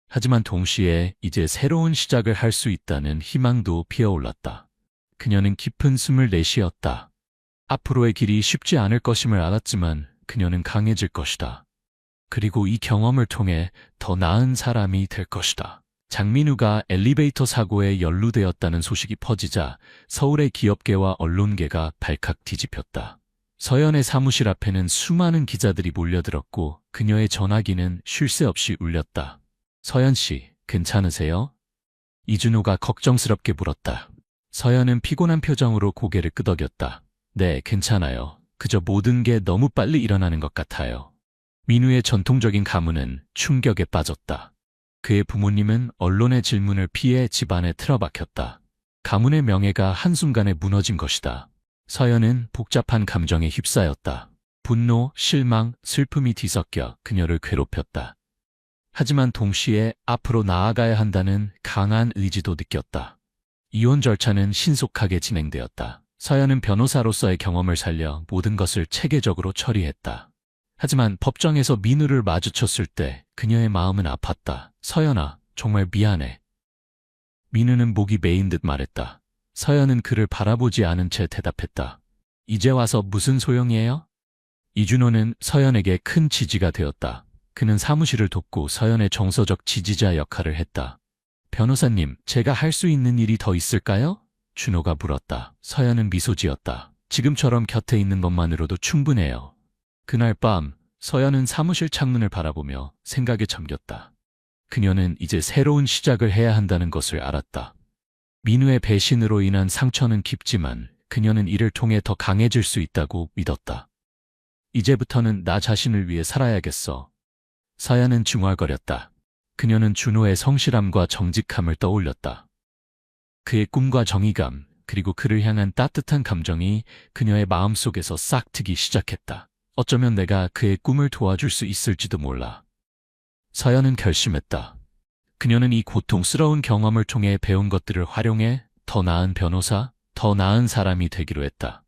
하지만 동시에 이제 새로운 시작을 할 수 있다는 희망도 피어올랐다. 그녀는 깊은 숨을 내쉬었다. 앞으로의 길이 쉽지 않을 것임을 알았지만 그녀는 강해질 것이다. 그리고 이 경험을 통해 더 나은 사람이 될 것이다. 장민우가 엘리베이터 사고에 연루되었다는 소식이 퍼지자 서울의 기업계와 언론계가 발칵 뒤집혔다. 서연의 사무실 앞에는 수많은 기자들이 몰려들었고 그녀의 전화기는 쉴 새 없이 울렸다. 서연 씨, 괜찮으세요? 이준호가 걱정스럽게 물었다. 서연은 피곤한 표정으로 고개를 끄덕였다. 네, 괜찮아요. 그저 모든 게 너무 빨리 일어나는 것 같아요. 민우의 전통적인 가문은 충격에 빠졌다. 그의 부모님은 언론의 질문을 피해 집안에 틀어박혔다. 가문의 명예가 한순간에 무너진 것이다. 서연은 복잡한 감정에 휩싸였다. 분노, 실망, 슬픔이 뒤섞여 그녀를 괴롭혔다. 하지만 동시에 앞으로 나아가야 한다는 강한 의지도 느꼈다. 이혼 절차는 신속하게 진행되었다. 서연은 변호사로서의 경험을 살려 모든 것을 체계적으로 처리했다. 하지만 법정에서 민우를 마주쳤을 때 그녀의 마음은 아팠다. 서연아, 정말 미안해. 민우는 목이 메인 듯 말했다. 서연은 그를 바라보지 않은 채 대답했다. 이제 와서 무슨 소용이에요? 이준호는 서연에게 큰 지지가 되었다. 그는 사무실을 돕고 서연의 정서적 지지자 역할을 했다. 변호사님, 제가 할 수 있는 일이 더 있을까요? 준호가 물었다. 서연은 미소 지었다. 지금처럼 곁에 있는 것만으로도 충분해요. 그날 밤 서연은 사무실 창문을 바라보며 생각에 잠겼다. 그녀는 이제 새로운 시작을 해야 한다는 것을 알았다. 민우의 배신으로 인한 상처는 깊지만 그녀는 이를 통해 더 강해질 수 있다고 믿었다. 이제부터는 나 자신을 위해 살아야겠어. 서연은 중얼거렸다. 그녀는 준호의 성실함과 정직함을 떠올렸다. 그의 꿈과 정의감, 그리고 그를 향한 따뜻한 감정이 그녀의 마음속에서 싹트기 시작했다. 어쩌면 내가 그의 꿈을 도와줄 수 있을지도 몰라. 서연은 결심했다. 그녀는 이 고통스러운 경험을 통해 배운 것들을 활용해 더 나은 변호사, 더 나은 사람이 되기로 했다.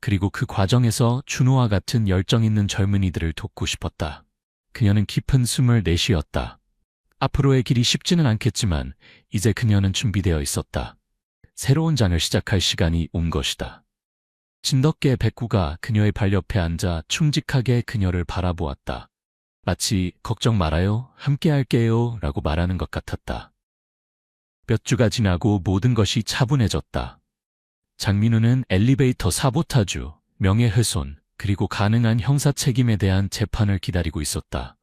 그리고 그 과정에서 준호와 같은 열정 있는 젊은이들을 돕고 싶었다. 그녀는 깊은 숨을 내쉬었다. 앞으로의 길이 쉽지는 않겠지만 이제 그녀는 준비되어 있었다. 새로운 장을 시작할 시간이 온 것이다. 진돗개 백구가 그녀의 발 옆에 앉아 충직하게 그녀를 바라보았다. 마치 걱정 말아요, 함께 할게요 라고 말하는 것 같았다. 몇 주가 지나고 모든 것이 차분해졌다. 장민우는 엘리베이터 사보타주, 명예훼손, 그리고 가능한 형사 책임에 대한 재판을 기다리고 있었다.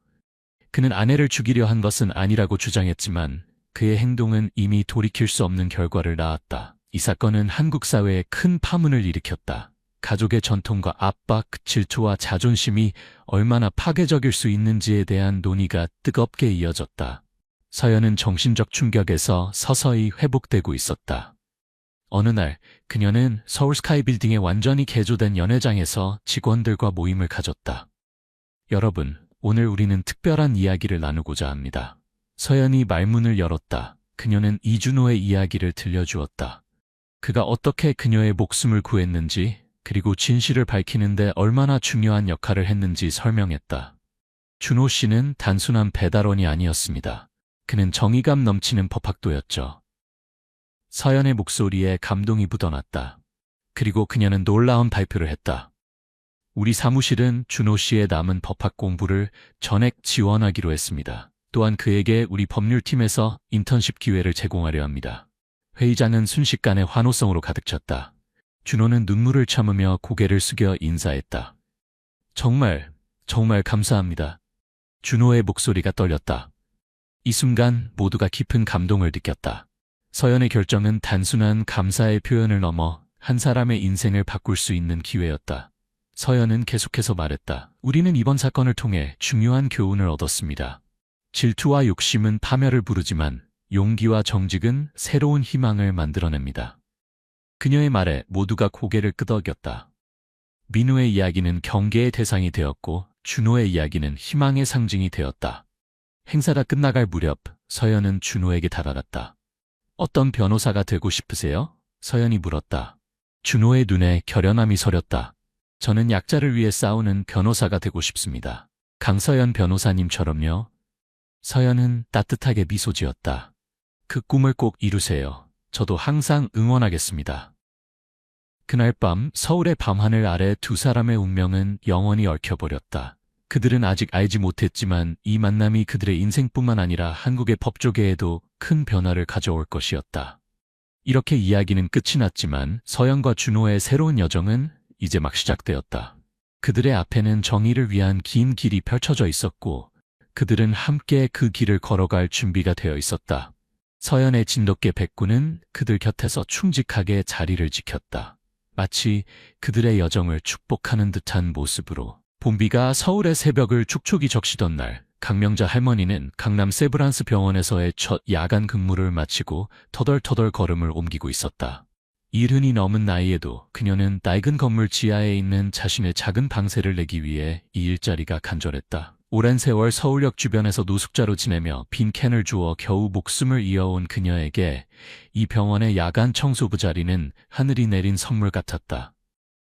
그는 아내를 죽이려 한 것은 아니라고 주장했지만 그의 행동은 이미 돌이킬 수 없는 결과를 낳았다. 이 사건은 한국 사회에 큰 파문을 일으켰다. 가족의 전통과 압박, 질투와 자존심이 얼마나 파괴적일 수 있는지에 대한 논의가 뜨겁게 이어졌다. 서연은 정신적 충격에서 서서히 회복되고 있었다. 어느 날 그녀는 서울 스카이 빌딩의 완전히 개조된 연회장에서 직원들과 모임을 가졌다. 여러분, 오늘 우리는 특별한 이야기를 나누고자 합니다. 서연이 말문을 열었다. 그녀는 이준호의 이야기를 들려주었다. 그가 어떻게 그녀의 목숨을 구했는지, 그리고 진실을 밝히는데 얼마나 중요한 역할을 했는지 설명했다. 준호 씨는 단순한 배달원이 아니었습니다. 그는 정의감 넘치는 법학도였죠. 서연의 목소리에 감동이 묻어났다. 그리고 그녀는 놀라운 발표를 했다. 우리 사무실은 준호 씨의 남은 법학 공부를 전액 지원하기로 했습니다. 또한 그에게 우리 법률팀에서 인턴십 기회를 제공하려 합니다. 회의장은 순식간에 환호성으로 가득 찼다. 준호는 눈물을 참으며 고개를 숙여 인사했다. 정말 감사합니다. 준호의 목소리가 떨렸다. 이 순간 모두가 깊은 감동을 느꼈다. 서연의 결정은 단순한 감사의 표현을 넘어 한 사람의 인생을 바꿀 수 있는 기회였다. 서연은 계속해서 말했다. 우리는 이번 사건을 통해 중요한 교훈을 얻었습니다. 질투와 욕심은 파멸을 부르지만 용기와 정직은 새로운 희망을 만들어냅니다. 그녀의 말에 모두가 고개를 끄덕였다. 민우의 이야기는 경계의 대상이 되었고 준호의 이야기는 희망의 상징이 되었다. 행사가 끝나갈 무렵 서연은 준호에게 다가갔다. 어떤 변호사가 되고 싶으세요? 서연이 물었다. 준호의 눈에 결연함이 서렸다. 저는 약자를 위해 싸우는 변호사가 되고 싶습니다. 강서연 변호사님처럼요. 서연은 따뜻하게 미소 지었다. 그 꿈을 꼭 이루세요. 저도 항상 응원하겠습니다. 그날 밤 서울의 밤하늘 아래 두 사람의 운명은 영원히 얽혀버렸다. 그들은 아직 알지 못했지만 이 만남이 그들의 인생뿐만 아니라 한국의 법조계에도 큰 변화를 가져올 것이었다. 이렇게 이야기는 끝이 났지만 서연과 준호의 새로운 여정은 이제 막 시작되었다. 그들의 앞에는 정의를 위한 긴 길이 펼쳐져 있었고 그들은 함께 그 길을 걸어갈 준비가 되어 있었다. 서연의 진돗개 백구는 그들 곁에서 충직하게 자리를 지켰다. 마치 그들의 여정을 축복하는 듯한 모습으로. 봄비가 서울의 새벽을 촉촉이 적시던 날, 강명자 할머니는 강남 세브란스 병원에서의 첫 야간 근무를 마치고 터덜터덜 걸음을 옮기고 있었다. 70이 넘은 나이에도 그녀는 낡은 건물 지하에 있는 자신의 작은 방세를 내기 위해 이 일자리가 간절했다. 오랜 세월 서울역 주변에서 노숙자로 지내며 빈 캔을 주워 겨우 목숨을 이어온 그녀에게 이 병원의 야간 청소부 자리는 하늘이 내린 선물 같았다.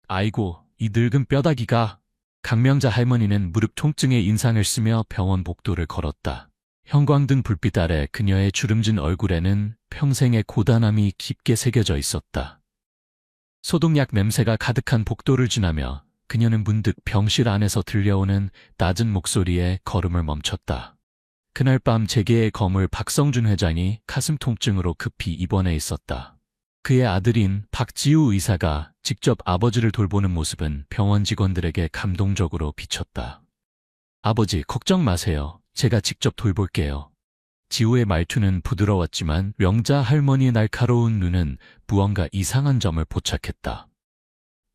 아이고, 이 늙은 뼈다귀가. 강명자 할머니는 무릎 통증에 인상을 쓰며 병원 복도를 걸었다. 형광등 불빛 아래 그녀의 주름진 얼굴에는 평생의 고단함이 깊게 새겨져 있었다. 소독약 냄새가 가득한 복도를 지나며 그녀는 문득 병실 안에서 들려오는 낮은 목소리에 걸음을 멈췄다. 그날 밤 재계의 거물 박성준 회장이 가슴 통증으로 급히 입원해 있었다. 그의 아들인 박지우 의사가 직접 아버지를 돌보는 모습은 병원 직원들에게 감동적으로 비쳤다. 아버지, 걱정 마세요. 제가 직접 돌볼게요. 지우의 말투는 부드러웠지만 명자 할머니의 날카로운 눈은 무언가 이상한 점을 포착했다.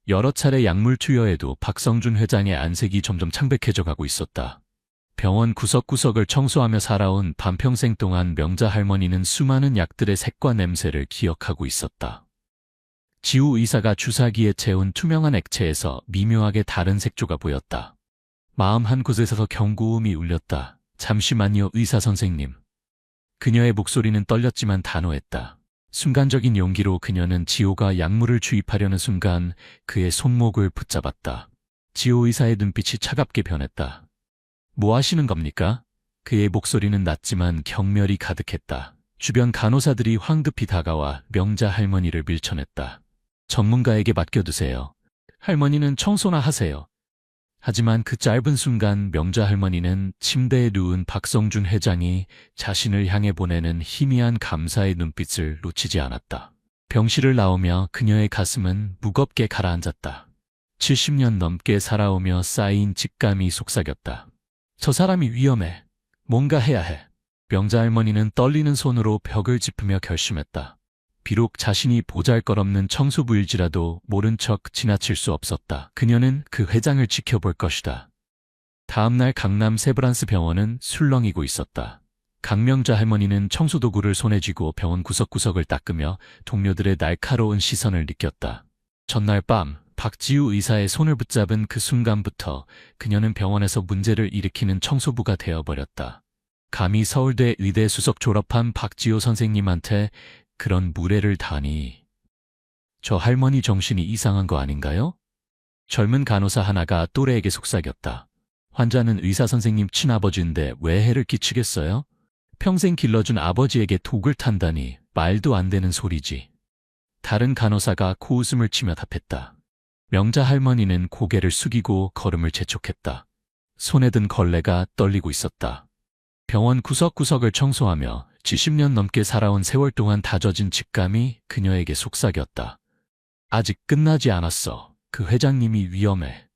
여러 차례 약물 투여에도 박성준 회장의 안색이 점점 창백해져 가고 있었다. 병원 구석구석을 청소하며 살아온 반평생 동안 명자 할머니는 수많은 약들의 색과 냄새를 기억하고 있었다. 지우 의사가 주사기에 채운 투명한 액체에서 미묘하게 다른 색조가 보였다. 마음 한 곳에서 경고음이 울렸다. 잠시만요, 의사 선생님. 그녀의 목소리는 떨렸지만 단호했다. 순간적인 용기로 그녀는 지호가 약물을 주입하려는 순간 그의 손목을 붙잡았다. 지호 의사의 눈빛이 차갑게 변했다. 뭐 하시는 겁니까? 그의 목소리는 낮지만 경멸이 가득했다. 주변 간호사들이 황급히 다가와 명자 할머니를 밀쳐냈다. 전문가에게 맡겨두세요. 할머니는 청소나 하세요. 하지만 그 짧은 순간 명자 할머니는 침대에 누운 박성준 회장이 자신을 향해 보내는 희미한 감사의 눈빛을 놓치지 않았다. 병실을 나오며 그녀의 가슴은 무겁게 가라앉았다. 70년 넘게 살아오며 쌓인 직감이 속삭였다. 저 사람이 위험해. 뭔가 해야 해. 명자 할머니는 떨리는 손으로 벽을 짚으며 결심했다. 비록 자신이 보잘것없는 청소부일지라도 모른 척 지나칠 수 없었다. 그녀는 그 회장을 지켜볼 것이다. 다음날 강남 세브란스 병원은 술렁이고 있었다. 강명자 할머니는 청소도구를 손에 쥐고 병원 구석구석을 닦으며 동료들의 날카로운 시선을 느꼈다. 전날 밤 박지우 의사의 손을 붙잡은 그 순간부터 그녀는 병원에서 문제를 일으키는 청소부가 되어버렸다. 감히 서울대 의대 수석 졸업한 박지호 선생님한테 그런 무례를 다니. 저 할머니 정신이 이상한 거 아닌가요? 젊은 간호사 하나가 또래에게 속삭였다. 환자는 의사 선생님 친아버지인데 왜 해를 끼치겠어요? 평생 길러준 아버지에게 독을 탄다니 말도 안 되는 소리지. 다른 간호사가 코웃음을 치며 답했다. 명자 할머니는 고개를 숙이고 걸음을 재촉했다. 손에 든 걸레가 떨리고 있었다. 병원 구석구석을 청소하며 70년 넘게 살아온 세월 동안 다져진 직감이 그녀에게 속삭였다. 아직 끝나지 않았어. 그 회장님이 위험해.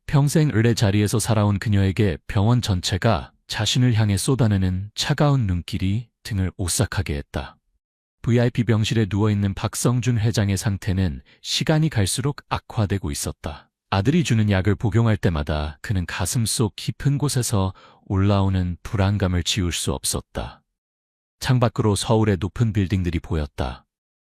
평생 의뢰 자리에서 살아온 그녀에게 병원 전체가 자신을 향해 쏟아내는 차가운 눈길이 등을 오싹하게 했다. VIP 병실에 누워있는 박성준 회장의 상태는 시간이 갈수록 악화되고 있었다. 아들이 주는 약을 복용할 때마다 그는 가슴속 깊은 곳에서 올라오는 불안감을 지울 수 없었다. 창밖으로 서울의 높은 빌딩들이 보였다.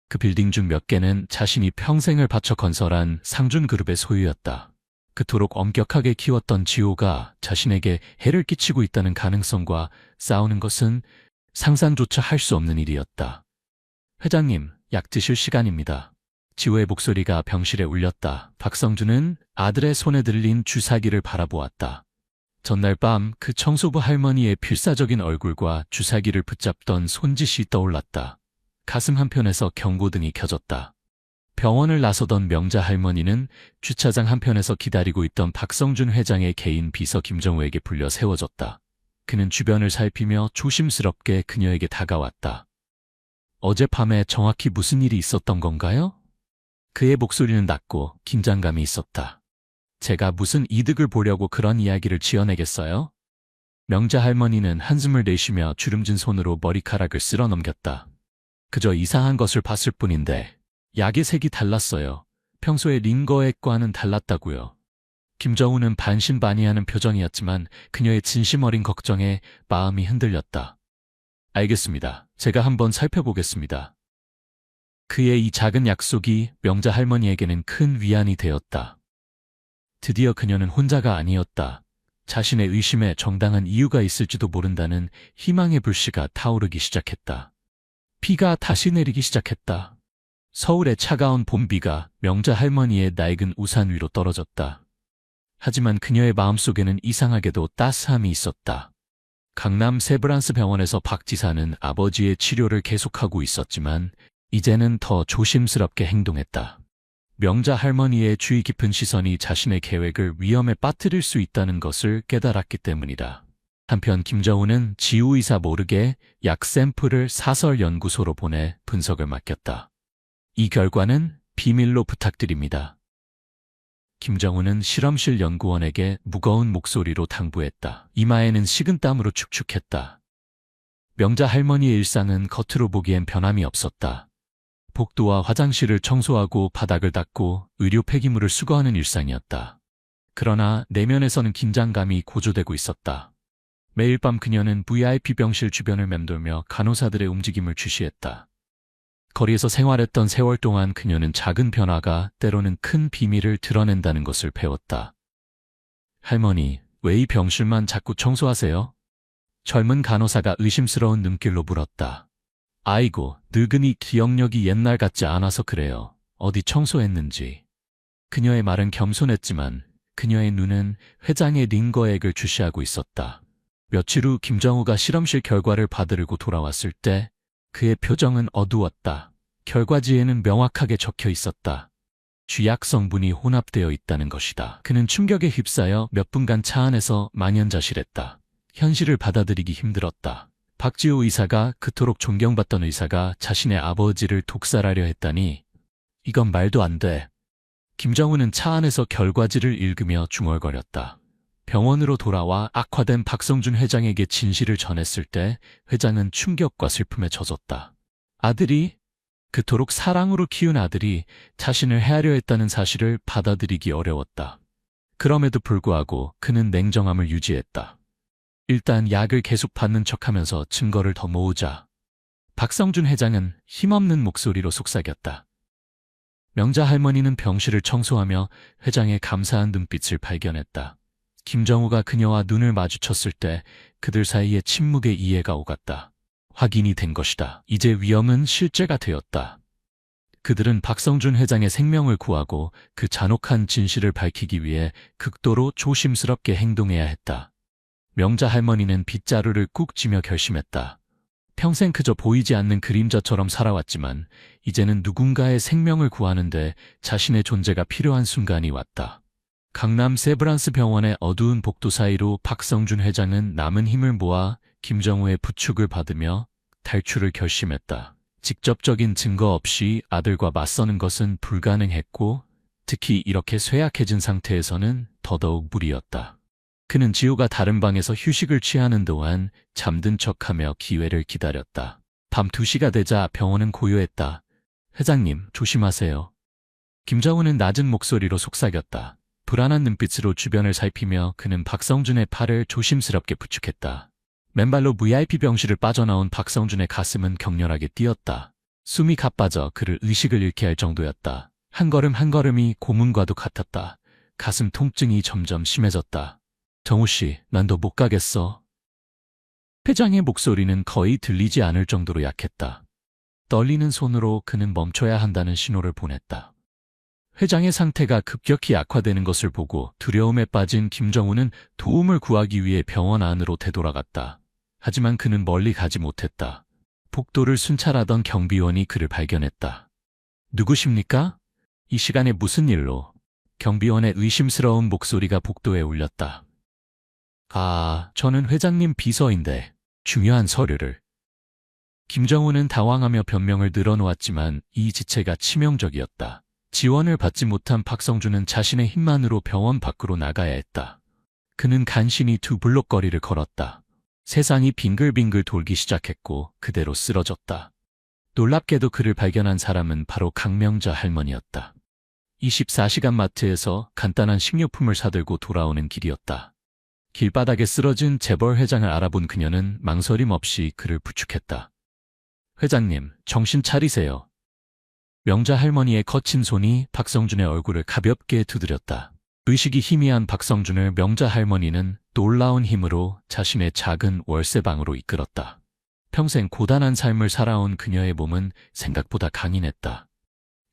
그 빌딩 중 몇 개는 자신이 평생을 바쳐 건설한 상준그룹의 소유였다. 그토록 엄격하게 키웠던 지호가 자신에게 해를 끼치고 있다는 가능성과 싸우는 것은 상상조차 할 수 없는 일이었다. 회장님, 약 드실 시간입니다. 지호의 목소리가 병실에 울렸다. 박성준은 아들의 손에 들린 주사기를 바라보았다. 전날 밤 그 청소부 할머니의 필사적인 얼굴과 주사기를 붙잡던 손짓이 떠올랐다. 가슴 한편에서 경고등이 켜졌다. 병원을 나서던 명자 할머니는 주차장 한편에서 기다리고 있던 박성준 회장의 개인 비서 김정우에게 불려 세워졌다. 그는 주변을 살피며 조심스럽게 그녀에게 다가왔다. 어젯밤에 정확히 무슨 일이 있었던 건가요? 그의 목소리는 낮고 긴장감이 있었다. 제가 무슨 이득을 보려고 그런 이야기를 지어내겠어요? 명자 할머니는 한숨을 내쉬며 주름진 손으로 머리카락을 쓸어 넘겼다. 그저 이상한 것을 봤을 뿐인데 약의 색이 달랐어요. 평소에 링거액과는 달랐다고요. 김정우는 반신반의하는 표정이었지만 그녀의 진심 어린 걱정에 마음이 흔들렸다. 알겠습니다. 제가 한번 살펴보겠습니다. 그의 이 작은 약속이 명자 할머니에게는 큰 위안이 되었다. 드디어 그녀는 혼자가 아니었다. 자신의 의심에 정당한 이유가 있을지도 모른다는 희망의 불씨가 타오르기 시작했다. 비가 다시 내리기 시작했다. 서울의 차가운 봄비가 명자 할머니의 낡은 우산 위로 떨어졌다. 하지만 그녀의 마음속에는 이상하게도 따스함이 있었다. 강남 세브란스 병원에서 박 지사는 아버지의 치료를 계속하고 있었지만 이제는 더 조심스럽게 행동했다. 명자 할머니의 주의 깊은 시선이 자신의 계획을 위험에 빠뜨릴 수 있다는 것을 깨달았기 때문이다. 한편 김정우는 지우 의사 모르게 약 샘플을 사설연구소로 보내 분석을 맡겼다. 이 결과는 비밀로 부탁드립니다. 김정우는 실험실 연구원에게 무거운 목소리로 당부했다. 이마에는 식은땀으로 축축했다. 명자 할머니의 일상은 겉으로 보기엔 변함이 없었다. 복도와 화장실을 청소하고 바닥을 닦고 의료 폐기물을 수거하는 일상이었다. 그러나 내면에서는 긴장감이 고조되고 있었다. 매일 밤 그녀는 VIP 병실 주변을 맴돌며 간호사들의 움직임을 주시했다. 거리에서 생활했던 세월 동안 그녀는 작은 변화가 때로는 큰 비밀을 드러낸다는 것을 배웠다. 할머니, 왜 이 병실만 자꾸 청소하세요? 젊은 간호사가 의심스러운 눈길로 물었다. 아이고, 늙은이 기억력이 옛날 같지 않아서 그래요. 어디 청소했는지. 그녀의 말은 겸손했지만 그녀의 눈은 회장의 링거액을 주시하고 있었다. 며칠 후 김정우가 실험실 결과를 받으려고 돌아왔을 때 그의 표정은 어두웠다. 결과지에는 명확하게 적혀 있었다. 쥐약 성분이 혼합되어 있다는 것이다. 그는 충격에 휩싸여 몇 분간 차 안에서 망연자실했다. 현실을 받아들이기 힘들었다. 박지호 의사가, 그토록 존경받던 의사가 자신의 아버지를 독살하려 했다니 이건 말도 안 돼. 김정우는 차 안에서 결과지를 읽으며 중얼거렸다. 병원으로 돌아와 악화된 박성준 회장에게 진실을 전했을 때 회장은 충격과 슬픔에 젖었다. 아들이, 그토록 사랑으로 키운 아들이 자신을 해하려 했다는 사실을 받아들이기 어려웠다. 그럼에도 불구하고 그는 냉정함을 유지했다. 일단 약을 계속 받는 척하면서 증거를 더 모으자. 박성준 회장은 힘없는 목소리로 속삭였다. 명자 할머니는 병실을 청소하며 회장의 감사한 눈빛을 발견했다. 김정우가 그녀와 눈을 마주쳤을 때 그들 사이에 침묵의 이해가 오갔다. 확인이 된 것이다. 이제 위험은 실제가 되었다. 그들은 박성준 회장의 생명을 구하고 그 잔혹한 진실을 밝히기 위해 극도로 조심스럽게 행동해야 했다. 명자 할머니는 빗자루를 꾹 쥐며 결심했다. 평생 그저 보이지 않는 그림자처럼 살아왔지만 이제는 누군가의 생명을 구하는데 자신의 존재가 필요한 순간이 왔다. 강남 세브란스 병원의 어두운 복도 사이로 박성준 회장은 남은 힘을 모아 김정우의 부축을 받으며 탈출을 결심했다. 직접적인 증거 없이 아들과 맞서는 것은 불가능했고 특히 이렇게 쇠약해진 상태에서는 더더욱 무리였다. 그는 지호가 다른 방에서 휴식을 취하는 동안 잠든 척하며 기회를 기다렸다. 밤 2시가 되자 병원은 고요했다. 회장님, 조심하세요. 김정우는 낮은 목소리로 속삭였다. 불안한 눈빛으로 주변을 살피며 그는 박성준의 팔을 조심스럽게 부축했다. 맨발로 VIP 병실을 빠져나온 박성준의 가슴은 격렬하게 뛰었다. 숨이 가빠져 그를 의식을 잃게 할 정도였다. 한 걸음 한 걸음이 고문과도 같았다. 가슴 통증이 점점 심해졌다. 정우씨, 난 더 못 가겠어. 회장의 목소리는 거의 들리지 않을 정도로 약했다. 떨리는 손으로 그는 멈춰야 한다는 신호를 보냈다. 회장의 상태가 급격히 악화되는 것을 보고 두려움에 빠진 김정우는 도움을 구하기 위해 병원 안으로 되돌아갔다. 하지만 그는 멀리 가지 못했다. 복도를 순찰하던 경비원이 그를 발견했다. 누구십니까? 이 시간에 무슨 일로? 경비원의 의심스러운 목소리가 복도에 울렸다. 저는 회장님 비서인데 중요한 서류를. 김정우는 당황하며 변명을 늘어놓았지만 이 지체가 치명적이었다. 지원을 받지 못한 박성준은 자신의 힘만으로 병원 밖으로 나가야 했다. 그는 간신히 2블록 거리를 걸었다. 세상이 빙글빙글 돌기 시작했고 그대로 쓰러졌다. 놀랍게도 그를 발견한 사람은 바로 강명자 할머니였다. 24시간 마트에서 간단한 식료품을 사들고 돌아오는 길이었다. 길바닥에 쓰러진 재벌 회장을 알아본 그녀는 망설임 없이 그를 부축했다. 회장님, 정신 차리세요. 명자 할머니의 거친 손이 박성준의 얼굴을 가볍게 두드렸다. 의식이 희미한 박성준을 명자 할머니는 놀라운 힘으로 자신의 작은 월세방으로 이끌었다. 평생 고단한 삶을 살아온 그녀의 몸은 생각보다 강인했다.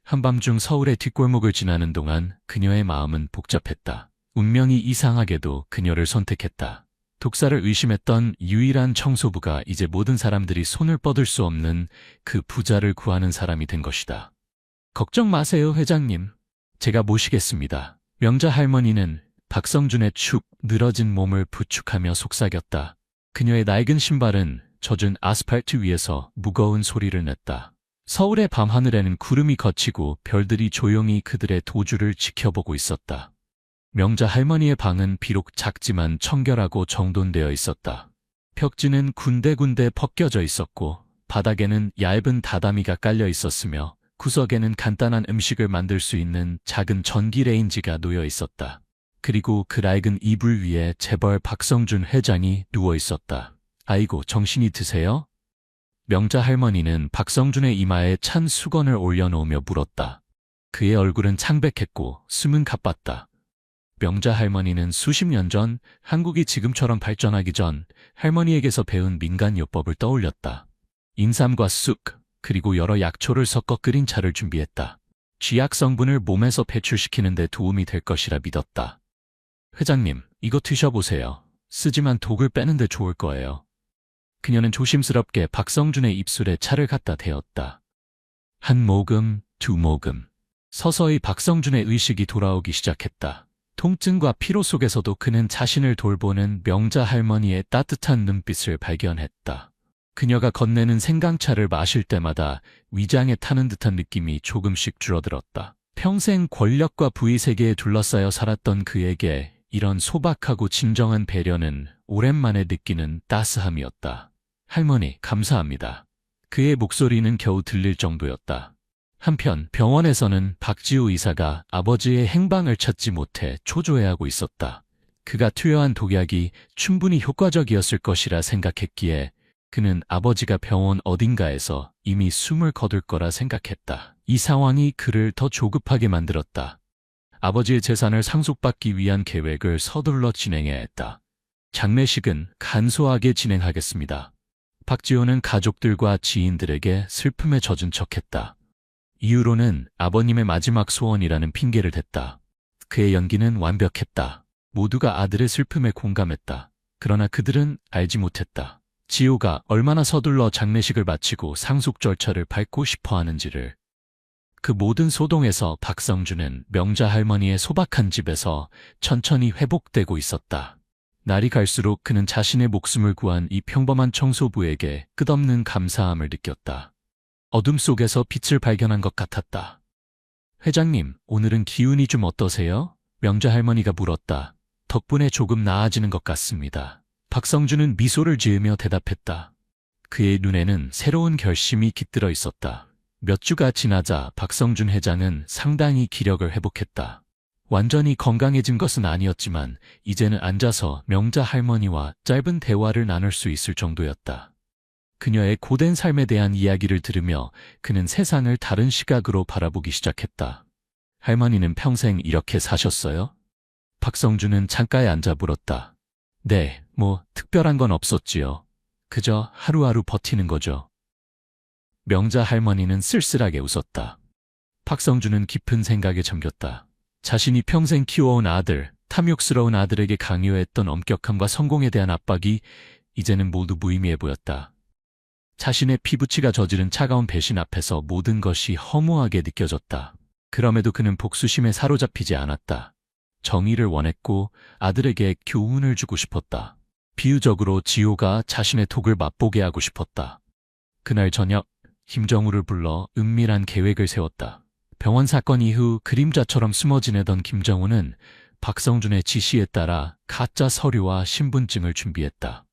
한밤중 서울의 뒷골목을 지나는 동안 그녀의 마음은 복잡했다. 운명이 이상하게도 그녀를 선택했다. 독사를 의심했던 유일한 청소부가 이제 모든 사람들이 손을 뻗을 수 없는 그 부자를 구하는 사람이 된 것이다. 걱정 마세요, 회장님. 제가 모시겠습니다. 명자 할머니는 박성준의 축 늘어진 몸을 부축하며 속삭였다. 그녀의 낡은 신발은 젖은 아스팔트 위에서 무거운 소리를 냈다. 서울의 밤하늘에는 구름이 걷히고 별들이 조용히 그들의 도주를 지켜보고 있었다. 명자 할머니의 방은 비록 작지만 청결하고 정돈되어 있었다. 벽지는 군데군데 벗겨져 있었고 바닥에는 얇은 다다미가 깔려 있었으며 구석에는 간단한 음식을 만들 수 있는 작은 전기 레인지가 놓여 있었다. 그리고 그 낡은 이불 위에 재벌 박성준 회장이 누워 있었다. 아이고, 정신이 드세요? 명자 할머니는 박성준의 이마에 찬 수건을 올려놓으며 물었다. 그의 얼굴은 창백했고 숨은 가빴다. 명자 할머니는 수십 년 전 한국이 지금처럼 발전하기 전 할머니에게서 배운 민간요법을 떠올렸다. 인삼과 쑥, 그리고 여러 약초를 섞어 끓인 차를 준비했다. 쥐약 성분을 몸에서 배출시키는 데 도움이 될 것이라 믿었다. 회장님, 이거 드셔보세요. 쓰지만 독을 빼는 데 좋을 거예요. 그녀는 조심스럽게 박성준의 입술에 차를 갖다 대었다. 한 모금, 두 모금. 서서히 박성준의 의식이 돌아오기 시작했다. 통증과 피로 속에서도 그는 자신을 돌보는 명자 할머니의 따뜻한 눈빛을 발견했다. 그녀가 건네는 생강차를 마실 때마다 위장에 타는 듯한 느낌이 조금씩 줄어들었다. 평생 권력과 부의 세계에 둘러싸여 살았던 그에게 이런 소박하고 진정한 배려는 오랜만에 느끼는 따스함이었다. 할머니, 감사합니다. 그의 목소리는 겨우 들릴 정도였다. 한편 병원에서는 박지우 의사가 아버지의 행방을 찾지 못해 초조해하고 있었다. 그가 투여한 독약이 충분히 효과적이었을 것이라 생각했기에 그는 아버지가 병원 어딘가에서 이미 숨을 거둘 거라 생각했다. 이 상황이 그를 더 조급하게 만들었다. 아버지의 재산을 상속받기 위한 계획을 서둘러 진행해야 했다. 장례식은 간소하게 진행하겠습니다. 박지호는 가족들과 지인들에게 슬픔에 젖은 척했다. 이유로는 아버님의 마지막 소원이라는 핑계를 댔다. 그의 연기는 완벽했다. 모두가 아들의 슬픔에 공감했다. 그러나 그들은 알지 못했다. 지호가 얼마나 서둘러 장례식을 마치고 상속 절차를 밟고 싶어 하는지를. 그 모든 소동에서 박성준은 명자 할머니의 소박한 집에서 천천히 회복되고 있었다. 날이 갈수록 그는 자신의 목숨을 구한 이 평범한 청소부에게 끝없는 감사함을 느꼈다. 어둠 속에서 빛을 발견한 것 같았다. 회장님, 오늘은 기운이 좀 어떠세요? 명자 할머니가 물었다. 덕분에 조금 나아지는 것 같습니다. 박성준은 미소를 지으며 대답했다. 그의 눈에는 새로운 결심이 깃들어 있었다. 몇 주가 지나자 박성준 회장은 상당히 기력을 회복했다. 완전히 건강해진 것은 아니었지만 이제는 앉아서 명자 할머니와 짧은 대화를 나눌 수 있을 정도였다. 그녀의 고된 삶에 대한 이야기를 들으며 그는 세상을 다른 시각으로 바라보기 시작했다. 할머니는 평생 이렇게 사셨어요? 박성준은 창가에 앉아 물었다. 네, 뭐 특별한 건 없었지요. 그저 하루하루 버티는 거죠. 명자 할머니는 쓸쓸하게 웃었다. 박성준은 깊은 생각에 잠겼다. 자신이 평생 키워온 아들, 탐욕스러운 아들에게 강요했던 엄격함과 성공에 대한 압박이 이제는 모두 무의미해 보였다. 자신의 피부치가 저지른 차가운 배신 앞에서 모든 것이 허무하게 느껴졌다. 그럼에도 그는 복수심에 사로잡히지 않았다. 정의를 원했고 아들에게 교훈을 주고 싶었다. 비유적으로 지호가 자신의 독을 맛보게 하고 싶었다. 그날 저녁 김정우를 불러 은밀한 계획을 세웠다. 병원 사건 이후 그림자처럼 숨어 지내던 김정우는 박성준의 지시에 따라 가짜 서류와 신분증을 준비했다.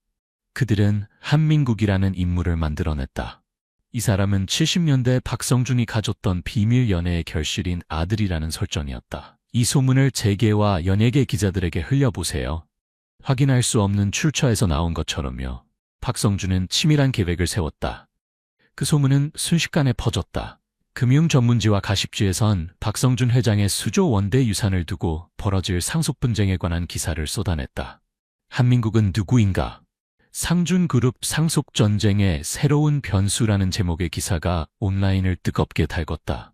그들은 한민국이라는 인물을 만들어냈다. 이 사람은 70년대 박성준이 가졌던 비밀 연애의 결실인 아들이라는 설정이었다. 이 소문을 재계와 연예계 기자들에게 흘려보세요. 확인할 수 없는 출처에서 나온 것처럼요. 박성준은 치밀한 계획을 세웠다. 그 소문은 순식간에 퍼졌다. 금융 전문지와 가십지에선 박성준 회장의 수조 원대 유산을 두고 벌어질 상속 분쟁에 관한 기사를 쏟아냈다. 한민국은 누구인가? 상준그룹 상속 전쟁의 새로운 변수라는 제목의 기사가 온라인을 뜨겁게 달궜다.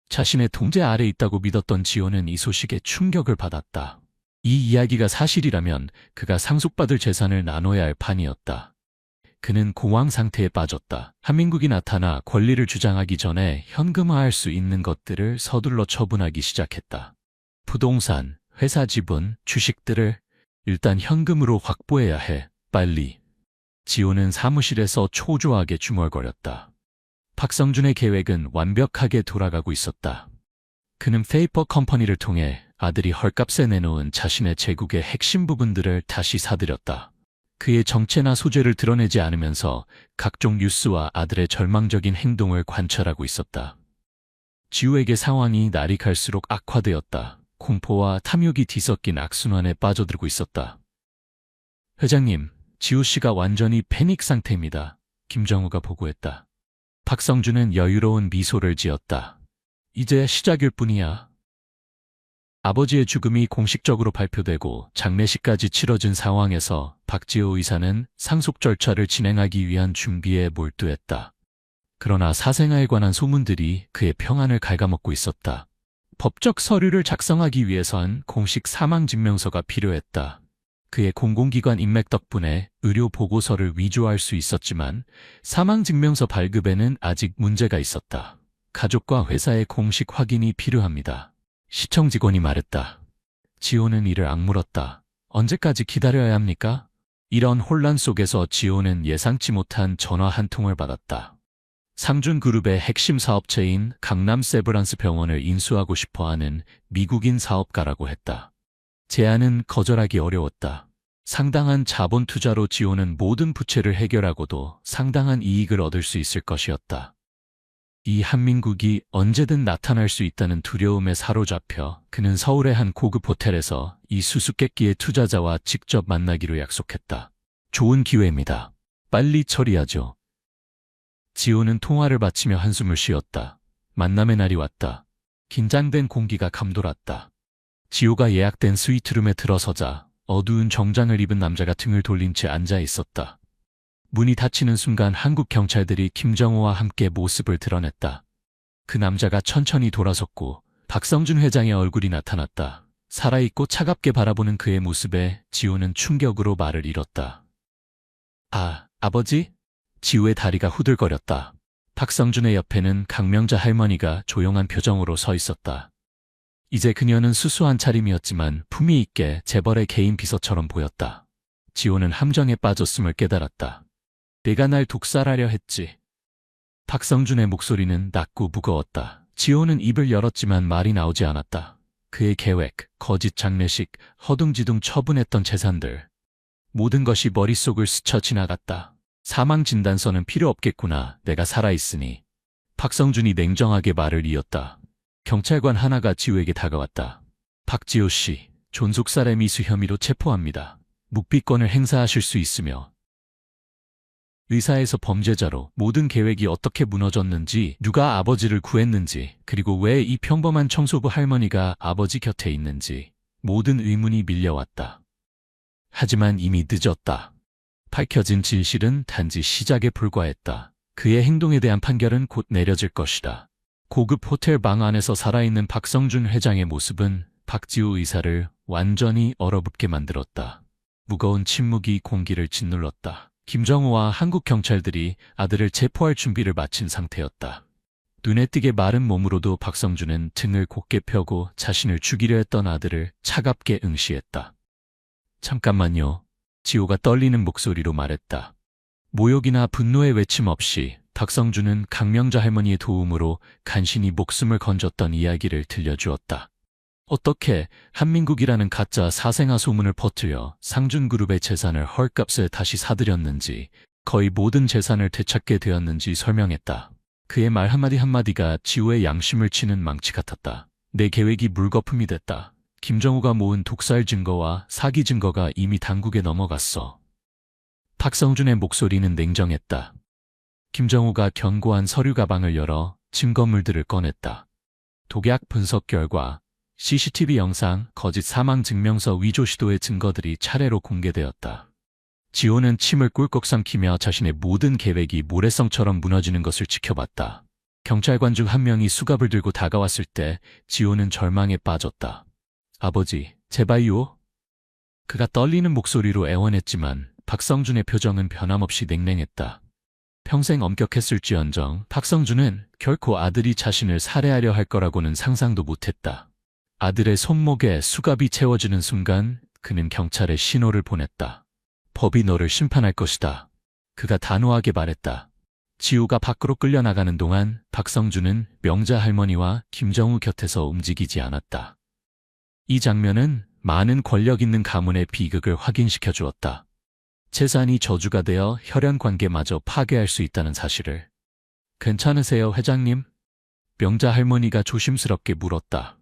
자신의 통제 아래 있다고 믿었던 지호는 이 소식에 충격을 받았다. 이 이야기가 사실이라면 그가 상속받을 재산을 나눠야 할 판이었다. 그는 공황 상태에 빠졌다. 한민국이 나타나 권리를 주장하기 전에 현금화할 수 있는 것들을 서둘러 처분하기 시작했다. 부동산, 회사 지분, 주식들을 일단 현금으로 확보해야 해. 빨리. 지호는 사무실에서 초조하게 중얼거렸다. 박성준의 계획은 완벽하게 돌아가고 있었다. 그는 페이퍼 컴퍼니를 통해 아들이 헐값에 내놓은 자신의 제국의 핵심 부분들을 다시 사들였다. 그의 정체나 소재를 드러내지 않으면서 각종 뉴스와 아들의 절망적인 행동을 관찰하고 있었다. 지우에게 상황이 날이 갈수록 악화되었다. 공포와 탐욕이 뒤섞인 악순환에 빠져들고 있었다. 회장님, 지우 씨가 완전히 패닉 상태입니다. 김정우가 보고했다. 박성준은 여유로운 미소를 지었다. 이제 시작일 뿐이야. 아버지의 죽음이 공식적으로 발표되고 장례식까지 치러진 상황에서 박지호 의사는 상속 절차를 진행하기 위한 준비에 몰두했다. 그러나 사생아에 관한 소문들이 그의 평안을 갉아먹고 있었다. 법적 서류를 작성하기 위해선 공식 사망증명서가 필요했다. 그의 공공기관 인맥 덕분에 의료 보고서를 위조할 수 있었지만 사망증명서 발급에는 아직 문제가 있었다. 가족과 회사의 공식 확인이 필요합니다. 시청 직원이 말했다. 지호는 이를 악물었다. 언제까지 기다려야 합니까? 이런 혼란 속에서 지호는 예상치 못한 전화 한 통을 받았다. 상준그룹의 핵심 사업체인 강남 세브란스 병원을 인수하고 싶어하는 미국인 사업가라고 했다. 제안은 거절하기 어려웠다. 상당한 자본 투자로 지호는 모든 부채를 해결하고도 상당한 이익을 얻을 수 있을 것이었다. 이 한민국이 언제든 나타날 수 있다는 두려움에 사로잡혀 그는 서울의 한 고급 호텔에서 이 수수께끼의 투자자와 직접 만나기로 약속했다. 좋은 기회입니다. 빨리 처리하죠. 지호는 통화를 마치며 한숨을 쉬었다. 만남의 날이 왔다. 긴장된 공기가 감돌았다. 지호가 예약된 스위트룸에 들어서자 어두운 정장을 입은 남자가 등을 돌린 채 앉아 있었다. 문이 닫히는 순간 한국 경찰들이 김정호와 함께 모습을 드러냈다. 그 남자가 천천히 돌아섰고 박성준 회장의 얼굴이 나타났다. 살아있고 차갑게 바라보는 그의 모습에 지호는 충격으로 말을 잃었다. 아, 아버지? 지호의 다리가 후들거렸다. 박성준의 옆에는 강명자 할머니가 조용한 표정으로 서 있었다. 이제 그녀는 수수한 차림이었지만 품위 있게 재벌의 개인 비서처럼 보였다. 지호는 함정에 빠졌음을 깨달았다. 내가 날 독살하려 했지. 박성준의 목소리는 낮고 무거웠다. 지호는 입을 열었지만 말이 나오지 않았다. 그의 계획, 거짓 장례식, 허둥지둥 처분했던 재산들. 모든 것이 머릿속을 스쳐 지나갔다. 사망진단서는 필요 없겠구나. 내가 살아있으니. 박성준이 냉정하게 말을 이었다. 경찰관 하나가 지호에게 다가왔다. 박지호 씨, 존속살해 미수 혐의로 체포합니다. 묵비권을 행사하실 수 있으며 의사에서 범죄자로 모든 계획이 어떻게 무너졌는지, 누가 아버지를 구했는지, 그리고 왜 이 평범한 청소부 할머니가 아버지 곁에 있는지 모든 의문이 밀려왔다. 하지만 이미 늦었다. 밝혀진 진실은 단지 시작에 불과했다. 그의 행동에 대한 판결은 곧 내려질 것이다. 고급 호텔 방 안에서 살아있는 박성준 회장의 모습은 박지호 의사를 완전히 얼어붙게 만들었다. 무거운 침묵이 공기를 짓눌렀다. 김정우와 한국 경찰들이 아들을 체포할 준비를 마친 상태였다. 눈에 띄게 마른 몸으로도 박성준은 등을 곧게 펴고 자신을 죽이려 했던 아들을 차갑게 응시했다. 잠깐만요. 지호가 떨리는 목소리로 말했다. 모욕이나 분노의 외침 없이 박성준은 강명자 할머니의 도움으로 간신히 목숨을 건졌던 이야기를 들려주었다. 어떻게 한민국이라는 가짜 사생아 소문을 퍼뜨려 상준그룹의 재산을 헐값에 다시 사들였는지, 거의 모든 재산을 되찾게 되었는지 설명했다. 그의 말 한마디 한마디가 지호의 양심을 치는 망치 같았다. 내 계획이 물거품이 됐다. 김정우가 모은 독살 증거와 사기 증거가 이미 당국에 넘어갔어. 박성준의 목소리는 냉정했다. 김정우가 견고한 서류 가방을 열어 증거물들을 꺼냈다. 독약 분석 결과, CCTV 영상, 거짓 사망 증명서 위조 시도의 증거들이 차례로 공개되었다. 지호는 침을 꿀꺽 삼키며 자신의 모든 계획이 모래성처럼 무너지는 것을 지켜봤다. 경찰관 중 한 명이 수갑을 들고 다가왔을 때 지호는 절망에 빠졌다. 아버지, 제발요. 그가 떨리는 목소리로 애원했지만 박성준의 표정은 변함없이 냉랭했다. 평생 엄격했을지언정 박성준은 결코 아들이 자신을 살해하려 할 거라고는 상상도 못했다. 아들의 손목에 수갑이 채워지는 순간 그는 경찰에 신호를 보냈다. 법이 너를 심판할 것이다. 그가 단호하게 말했다. 지우가 밖으로 끌려나가는 동안 박성준은 명자 할머니와 김정우 곁에서 움직이지 않았다. 이 장면은 많은 권력 있는 가문의 비극을 확인시켜 주었다. 재산이 저주가 되어 혈연 관계마저 파괴할 수 있다는 사실을. 괜찮으세요, 회장님? 명자 할머니가 조심스럽게 물었다.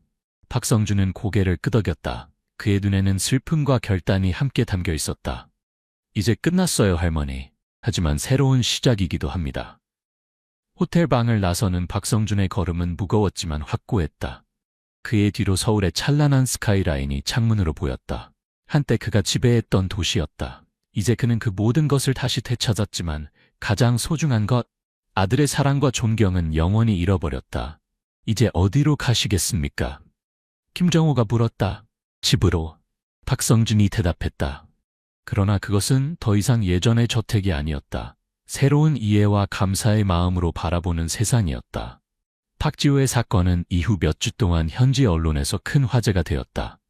박성준은 고개를 끄덕였다. 그의 눈에는 슬픔과 결단이 함께 담겨 있었다. 이제 끝났어요, 할머니. 하지만 새로운 시작이기도 합니다. 호텔 방을 나서는 박성준의 걸음은 무거웠지만 확고했다. 그의 뒤로 서울의 찬란한 스카이라인이 창문으로 보였다. 한때 그가 지배했던 도시였다. 이제 그는 그 모든 것을 다시 되찾았지만 가장 소중한 것, 아들의 사랑과 존경은 영원히 잃어버렸다. 이제 어디로 가시겠습니까? 김정호가 물었다. 집으로. 박성준이 대답했다. 그러나 그것은 더 이상 예전의 저택이 아니었다. 새로운 이해와 감사의 마음으로 바라보는 세상이었다. 박지우의 사건은 이후 몇 주 동안 현지 언론에서 큰 화제가 되었다.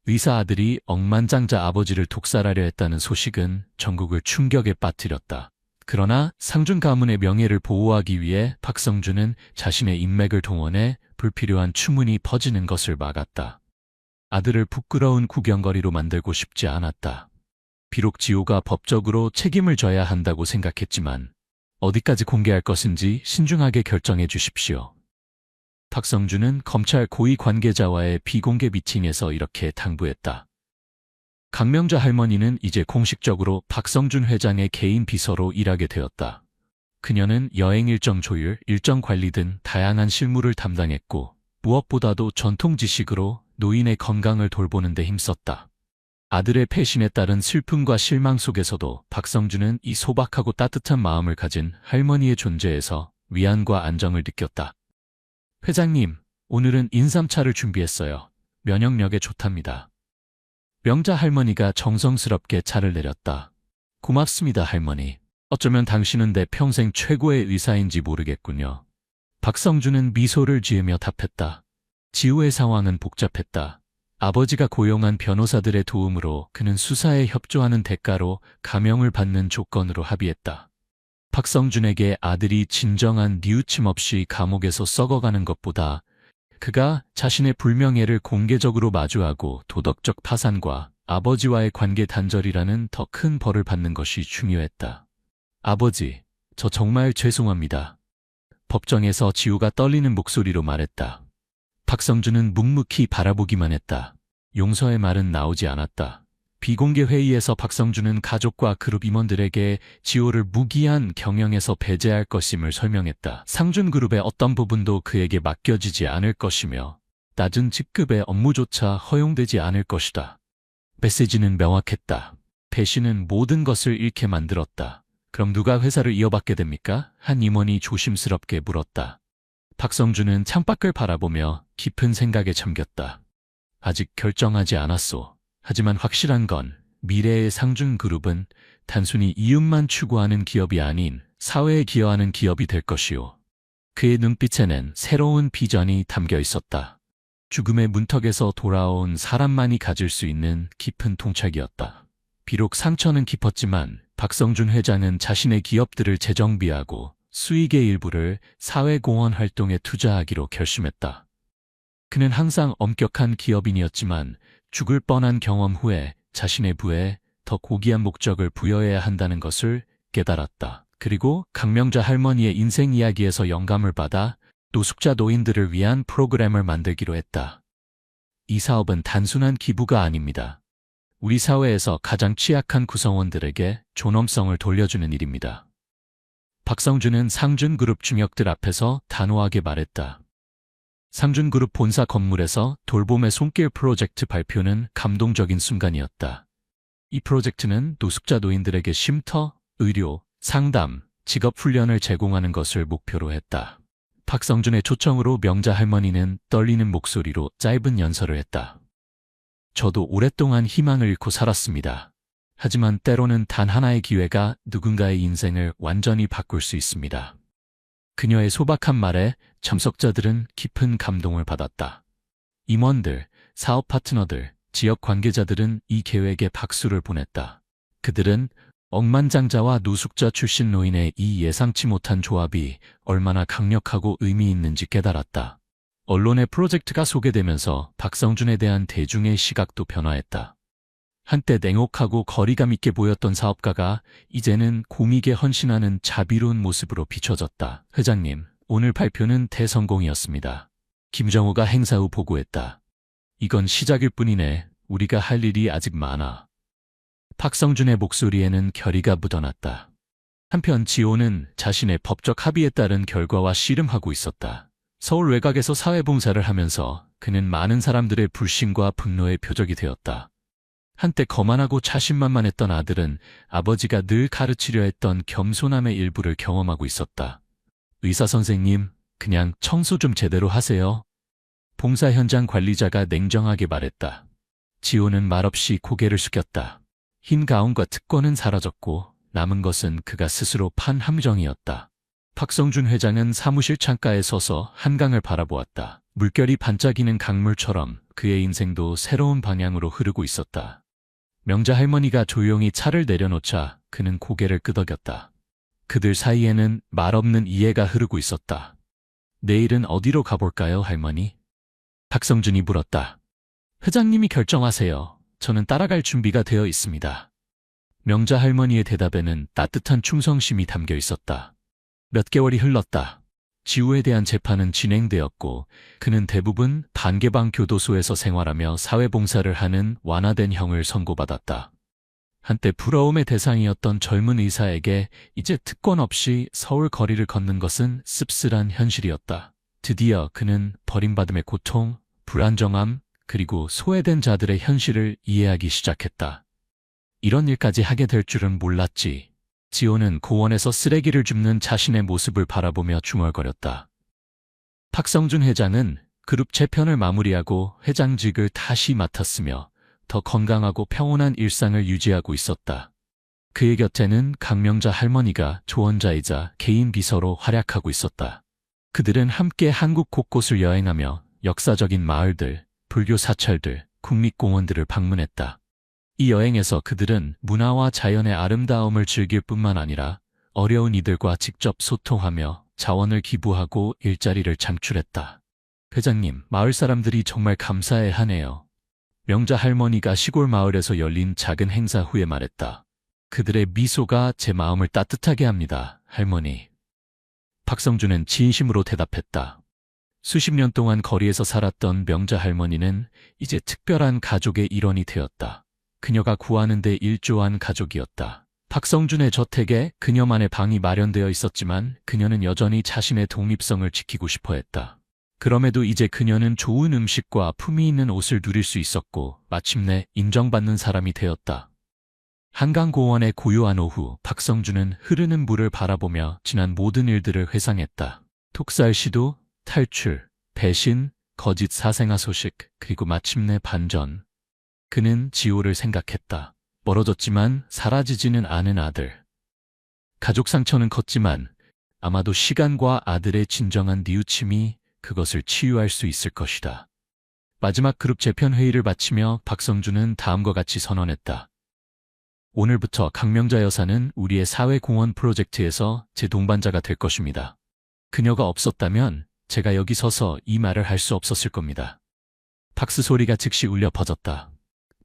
의사 아들이 억만장자 아버지를 독살하려 했다는 소식은 전국을 충격에 빠뜨렸다. 그러나 상준 가문의 명예를 보호하기 위해 박성준은 자신의 인맥을 동원해 불필요한 추문이 퍼지는 것을 막았다. 아들을 부끄러운 구경거리로 만들고 싶지 않았다. 비록 지호가 법적으로 책임을 져야 한다고 생각했지만 어디까지 공개할 것인지 신중하게 결정해 주십시오. 박성준은 검찰 고위 관계자와의 비공개 미팅에서 이렇게 당부했다. 강명자 할머니는 이제 공식적으로 박성준 회장의 개인 비서로 일하게 되었다. 그녀는 여행 일정 조율, 일정 관리 등 다양한 실무를 담당했고 무엇보다도 전통 지식으로 노인의 건강을 돌보는 데 힘썼다. 아들의 패신에 따른 슬픔과 실망 속에서도 박성준은 이 소박하고 따뜻한 마음을 가진 할머니의 존재에서 위안과 안정을 느꼈다. 회장님, 오늘은 인삼차를 준비했어요. 면역력에 좋답니다. 명자 할머니가 정성스럽게 차를 내렸다. 고맙습니다, 할머니. 어쩌면 당신은 내 평생 최고의 의사인지 모르겠군요. 박성준은 미소를 지으며 답했다. 지우의 상황은 복잡했다. 아버지가 고용한 변호사들의 도움으로 그는 수사에 협조하는 대가로 감형을 받는 조건으로 합의했다. 박성준에게 아들이 진정한 뉘우침 없이 감옥에서 썩어가는 것보다 그가 자신의 불명예를 공개적으로 마주하고 도덕적 파산과 아버지와의 관계 단절이라는 더 큰 벌을 받는 것이 중요했다. 아버지, 저 정말 죄송합니다. 법정에서 지우가 떨리는 목소리로 말했다. 박성준은 묵묵히 바라보기만 했다. 용서의 말은 나오지 않았다. 비공개 회의에서 박성준은 가족과 그룹 임원들에게 지호를 무기한 경영에서 배제할 것임을 설명했다. 상준그룹의 어떤 부분도 그에게 맡겨지지 않을 것이며 낮은 직급의 업무조차 허용되지 않을 것이다. 메시지는 명확했다. 배신은 모든 것을 잃게 만들었다. 그럼 누가 회사를 이어받게 됩니까? 한 임원이 조심스럽게 물었다. 박성준은 창밖을 바라보며 깊은 생각에 잠겼다. 아직 결정하지 않았소. 하지만 확실한 건 미래의 상준그룹은 단순히 이윤만 추구하는 기업이 아닌 사회에 기여하는 기업이 될 것이오. 그의 눈빛에는 새로운 비전이 담겨 있었다. 죽음의 문턱에서 돌아온 사람만이 가질 수 있는 깊은 통찰이었다. 비록 상처는 깊었지만 박성준 회장은 자신의 기업들을 재정비하고 수익의 일부를 사회공헌 활동에 투자하기로 결심했다. 그는 항상 엄격한 기업인이었지만 죽을 뻔한 경험 후에 자신의 부에 더 고귀한 목적을 부여해야 한다는 것을 깨달았다. 그리고 강명자 할머니의 인생 이야기에서 영감을 받아 노숙자 노인들을 위한 프로그램을 만들기로 했다. 이 사업은 단순한 기부가 아닙니다. 우리 사회에서 가장 취약한 구성원들에게 존엄성을 돌려주는 일입니다. 박성준은 상준그룹 중역들 앞에서 단호하게 말했다. 상준그룹 본사 건물에서 돌봄의 손길 프로젝트 발표는 감동적인 순간이었다. 이 프로젝트는 노숙자 노인들에게 쉼터, 의료, 상담, 직업훈련을 제공하는 것을 목표로 했다. 박성준의 초청으로 명자 할머니는 떨리는 목소리로 짧은 연설을 했다. 저도 오랫동안 희망을 잃고 살았습니다. 하지만 때로는 단 하나의 기회가 누군가의 인생을 완전히 바꿀 수 있습니다. 그녀의 소박한 말에 참석자들은 깊은 감동을 받았다. 임원들, 사업 파트너들, 지역 관계자들은 이 계획에 박수를 보냈다. 그들은 억만장자와 노숙자 출신 노인의 이 예상치 못한 조합이 얼마나 강력하고 의미 있는지 깨달았다. 언론의 프로젝트가 소개되면서 박성준에 대한 대중의 시각도 변화했다. 한때 냉혹하고 거리감 있게 보였던 사업가가 이제는 공익에 헌신하는 자비로운 모습으로 비춰졌다. 회장님, 오늘 발표는 대성공이었습니다. 김정우가 행사 후 보고했다. 이건 시작일 뿐이네. 우리가 할 일이 아직 많아. 박성준의 목소리에는 결의가 묻어났다. 한편 지호는 자신의 법적 합의에 따른 결과와 씨름하고 있었다. 서울 외곽에서 사회봉사를 하면서 그는 많은 사람들의 불신과 분노의 표적이 되었다. 한때 거만하고 자신만만했던 아들은 아버지가 늘 가르치려 했던 겸손함의 일부를 경험하고 있었다. 의사 선생님, 그냥 청소 좀 제대로 하세요. 봉사 현장 관리자가 냉정하게 말했다. 지호는 말없이 고개를 숙였다. 흰 가운과 특권은 사라졌고 남은 것은 그가 스스로 판 함정이었다. 박성준 회장은 사무실 창가에 서서 한강을 바라보았다. 물결이 반짝이는 강물처럼 그의 인생도 새로운 방향으로 흐르고 있었다. 명자 할머니가 조용히 차를 내려놓자 그는 고개를 끄덕였다. 그들 사이에는 말없는 이해가 흐르고 있었다. 내일은 어디로 가볼까요, 할머니? 박성준이 물었다. 회장님이 결정하세요. 저는 따라갈 준비가 되어 있습니다. 명자 할머니의 대답에는 따뜻한 충성심이 담겨 있었다. 몇 개월이 흘렀다. 지우에 대한 재판은 진행되었고 그는 대부분 단계방 교도소에서 생활하며 사회봉사를 하는 완화된 형을 선고받았다. 한때 부러움의 대상이었던 젊은 의사에게 이제 특권 없이 서울 거리를 걷는 것은 씁쓸한 현실이었다. 드디어 그는 버림받음의 고통, 불안정함, 그리고 소외된 자들의 현실을 이해하기 시작했다. 이런 일까지 하게 될 줄은 몰랐지. 지호는 고원에서 쓰레기를 줍는 자신의 모습을 바라보며 중얼거렸다. 박성준 회장은 그룹 재편을 마무리하고 회장직을 다시 맡았으며 더 건강하고 평온한 일상을 유지하고 있었다. 그의 곁에는 강명자 할머니가 조언자이자 개인 비서로 활약하고 있었다. 그들은 함께 한국 곳곳을 여행하며 역사적인 마을들, 불교 사찰들, 국립공원들을 방문했다. 이 여행에서 그들은 문화와 자연의 아름다움을 즐길 뿐만 아니라 어려운 이들과 직접 소통하며 자원을 기부하고 일자리를 창출했다. 회장님, 마을 사람들이 정말 감사해하네요. 명자 할머니가 시골 마을에서 열린 작은 행사 후에 말했다. 그들의 미소가 제 마음을 따뜻하게 합니다, 할머니. 박성준은 진심으로 대답했다. 수십 년 동안 거리에서 살았던 명자 할머니는 이제 특별한 가족의 일원이 되었다. 그녀가 구하는 데 일조한 가족이었다. 박성준의 저택에 그녀만의 방이 마련되어 있었지만 그녀는 여전히 자신의 독립성을 지키고 싶어 했다. 그럼에도 이제 그녀는 좋은 음식과 품위 있는 옷을 누릴 수 있었고 마침내 인정받는 사람이 되었다. 한강공원의 고요한 오후, 박성준은 흐르는 물을 바라보며 지난 모든 일들을 회상했다. 독살 시도, 탈출, 배신, 거짓 사생아 소식, 그리고 마침내 반전. 그는 지호를 생각했다. 멀어졌지만 사라지지는 않은 아들. 가족 상처는 컸지만 아마도 시간과 아들의 진정한 뉘우침이 그것을 치유할 수 있을 것이다. 마지막 그룹 재편 회의를 마치며 박성준은 다음과 같이 선언했다. 오늘부터 강명자 여사는 우리의 사회공헌 프로젝트에서 제 동반자가 될 것입니다. 그녀가 없었다면 제가 여기 서서 이 말을 할 수 없었을 겁니다. 박수 소리가 즉시 울려 퍼졌다.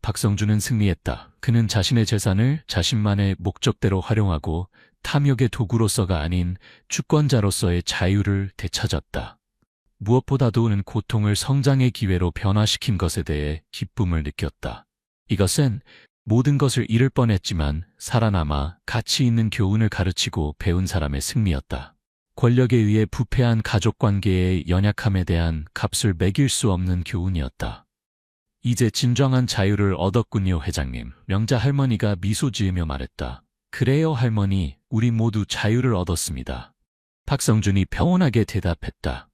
박성준은 승리했다. 그는 자신의 재산을 자신만의 목적대로 활용하고 탐욕의 도구로서가 아닌 주권자로서의 자유를 되찾았다. 무엇보다도 그는 고통을 성장의 기회로 변화시킨 것에 대해 기쁨을 느꼈다. 이것은 모든 것을 잃을 뻔했지만 살아남아 가치 있는 교훈을 가르치고 배운 사람의 승리였다. 권력에 의해 부패한 가족관계의 연약함에 대한 값을 매길 수 없는 교훈이었다. 이제 진정한 자유를 얻었군요, 회장님. 명자 할머니가 미소 지으며 말했다. 그래요, 할머니. 우리 모두 자유를 얻었습니다. 박성준이 평온하게 대답했다.